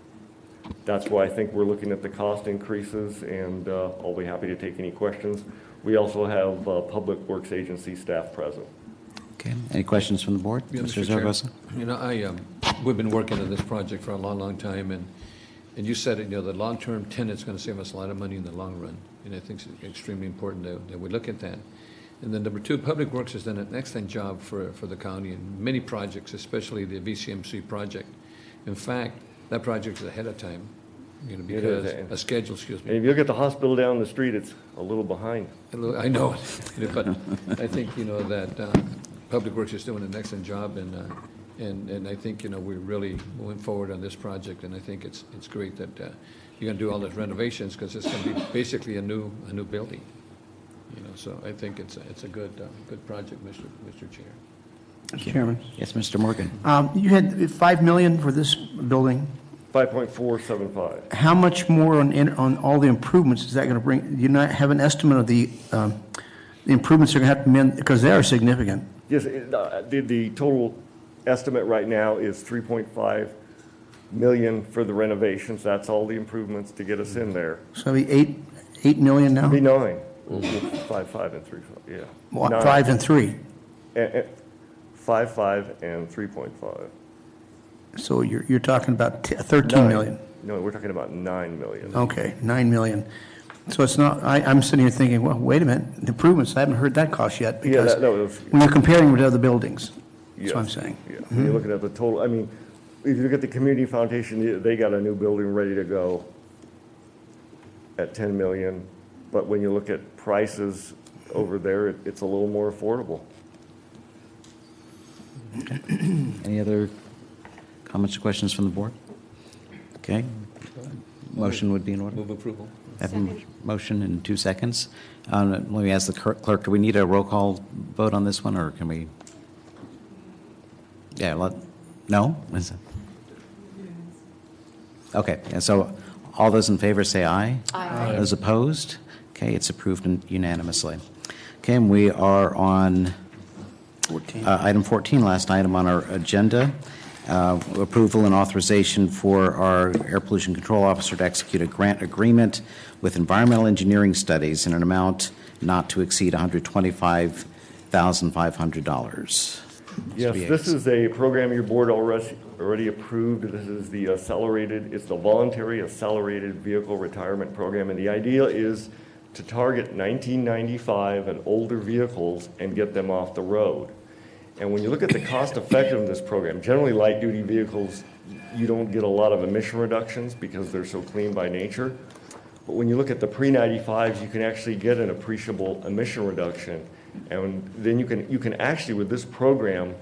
that's why I think we're looking at the cost increases, and I'll be happy to take any questions. We also have Public Works Agency staff present. Okay. Any questions from the board? Yeah, Mr. Chair. Zaragoza? You know, we've been working on this project for a long, long time, and you said it, the long-term tenant's going to save us a lot of money in the long run, and I think it's extremely important that we look at that. And then number two, Public Works has done an excellent job for the county in many projects, especially the VCMC project. In fact, that project is ahead of time, because a schedule, excuse me. And if you look at the hospital down the street, it's a little behind. I know, but I think, that Public Works is doing an excellent job, and I think, we're really moving forward on this project, and I think it's great that you're going to do all those renovations, because it's going to be basically a new building. So I think it's a good project, Mr. Chair. Mr. Chairman. Yes, Mr. Morgan. You had $5 million for this building. 5.475. How much more on all the improvements is that going to bring? Do you not have an estimate of the improvements they're going to have to make, because they are significant? Yes, the total estimate right now is $3.5 million for the renovations. That's all the improvements to get us in there. So it'll be $8 million now? It'll be 9. 5 and 3, yeah. What, 5 and 3? 5, 5, and 3.5. So you're talking about 13 million? No, we're talking about $9 million. Okay, $9 million. So it's not, I'm sitting here thinking, well, wait a minute, improvements, I haven't heard that cost yet. Yeah, Because no, it's- when you're comparing with other buildings, that's Yes. what I'm saying. Yeah, when you're looking at the total, I mean, if you look at the community foundation, they got a new building ready to go at 10 million, but when you look at prices over there, it's a little more affordable. Any other comments or questions from the board? Okay. Motion would be in order. Move approval. I have a motion in 2 seconds. Let me ask the clerk, do we need a roll call vote on this one, or can we? Yeah, no? Is it- Okay, and so all those in favor say aye. Aye. Those opposed? Okay, it's approved unanimously. Okay, and we are on 14. item 14, last item on our agenda. Approval and authorization for our air pollution control officer to execute a grant agreement with Environmental Engineering Studies in an amount not to exceed $125,500. Yes, this is a program your board already approved. This is the it's the voluntary accelerated vehicle retirement program. And the idea is to target 1995 and older vehicles and get them off the road. And when you look at the cost effectiveness of this program, generally light duty vehicles, you don't get a lot of emission reductions because they're so clean by nature. But when you look at the pre-95s, you can actually get an appreciable emission reduction. And then you can actually, with this program,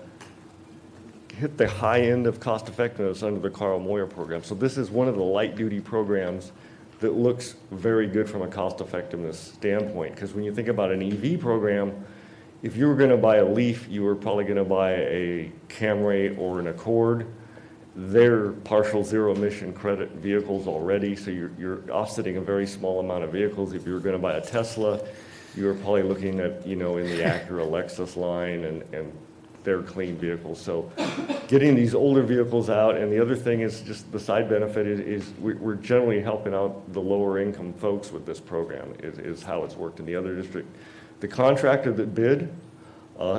hit the high end of cost effectiveness under the Carl Moyer program. So this is one of the light duty programs that looks very good from a cost effectiveness standpoint. Because when you think about an EV program, if you were going to buy a Leaf, you were probably going to buy a Camry or an Accord. They're partial zero emission credit vehicles already, so you're offsetting a very small amount of vehicles. If you were going to buy a Tesla, you were probably looking at, in the Acura Lexus line, and they're clean vehicles. So getting these older vehicles out, and the other thing is just the side benefit is we're generally helping out the lower income folks with this program, is how it's worked in the other district. The contractor that bid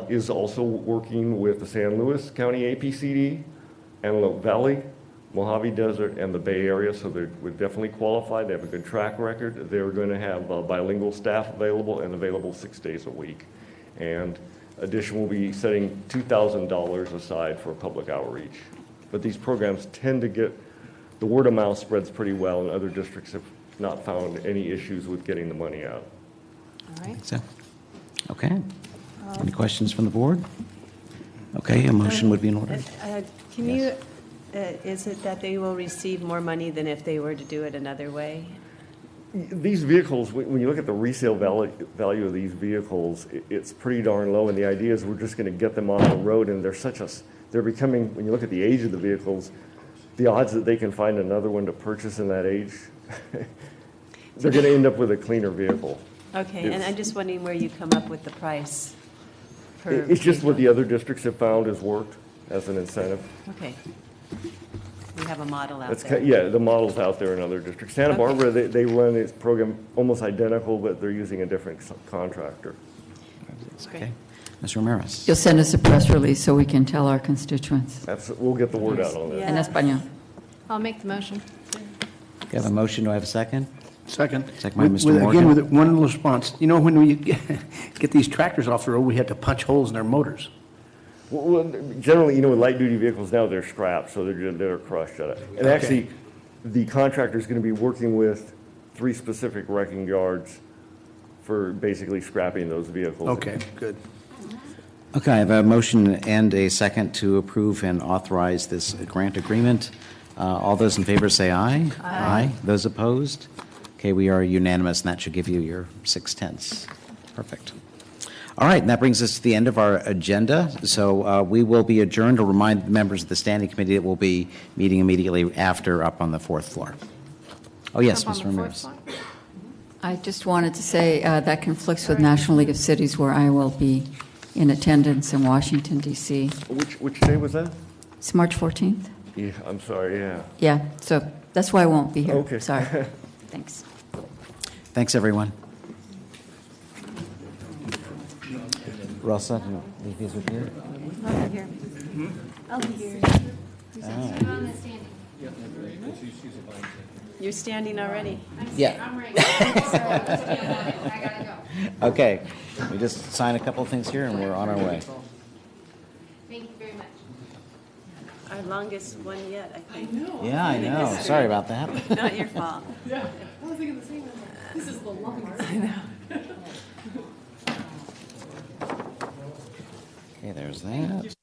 is also working with the San Luis County APCD, Antelope Valley, Mojave Desert, and the Bay Area, so they would definitely qualify. They have a good track record. They're going to have bilingual staff available and available 6 days a week. And addition, we'll be setting $2,000 aside for public outreach. But these programs tend to get, the word of mouth spreads pretty well, and other districts have not found any issues with getting the money out. All right. So, okay. Any questions from the board? Okay, a motion would be in order. Can you, is it that they will receive more money than if they were to do it another way? These vehicles, when you look at the resale value of these vehicles, it's pretty darn low, and the idea is we're just going to get them off the road, and they're becoming, when you look at the age of the vehicles, the odds that they can find another one to purchase in that age, they're going to end up with a cleaner vehicle. Okay, and I'm just wondering where you come up with the price per It's just what vehicle. the other districts have found has worked as an incentive. Okay. We have a model out That's there. yeah, the model's out there in other districts. Santa Okay. Barbara, they run this program almost identical, but they're using a different contractor. Okay. Ms. Ramirez? You'll send us a press release so we can tell our constituents. We'll get the word out on that. En español. I'll make the motion. Okay, I have a motion. Do I have a second? Second. Second by Mr. Morgan. Again, with one little response. When we get these tractors off the road, we have to punch holes in their motors. Well, generally, with light-duty vehicles now, they're scrapped, so they're crushed. And actually, the contractor is going to be working with 3 specific wrecking yards for basically scrapping those vehicles. Okay, good. Okay, I have a motion and a second to approve and authorize this grant agreement. All those in favor say aye. Aye. Those opposed? Okay, we are unanimous, and that should give you your 6/10. Perfect. All right, and that brings us to the end of our agenda. So we will be adjourned to remind members of the standing committee that we'll be meeting immediately after up on the 4th floor. Oh, yes, Up on Ms. the fourth Ramirez. floor. I just wanted to say that conflicts with National League of Cities, where I will be in attendance in Washington, D.C. Which day was that? It's March 14th. Yeah, I'm sorry, yeah. Yeah, so that's why I won't be here. Okay. Sorry. Thanks. Thanks, everyone. We're all set? Leave these with you? I'll be here. I'll be here. Oh. On the standing. You're standing already. Yeah. I'm ready. I gotta go. Okay, we just sign a couple of things here and we're on our way. Thank you very much. Our longest one yet, I think. Yeah, I know. Sorry about that. Not your fault. Yeah, I was thinking the same. This is the longest. I know. Okay, there's that.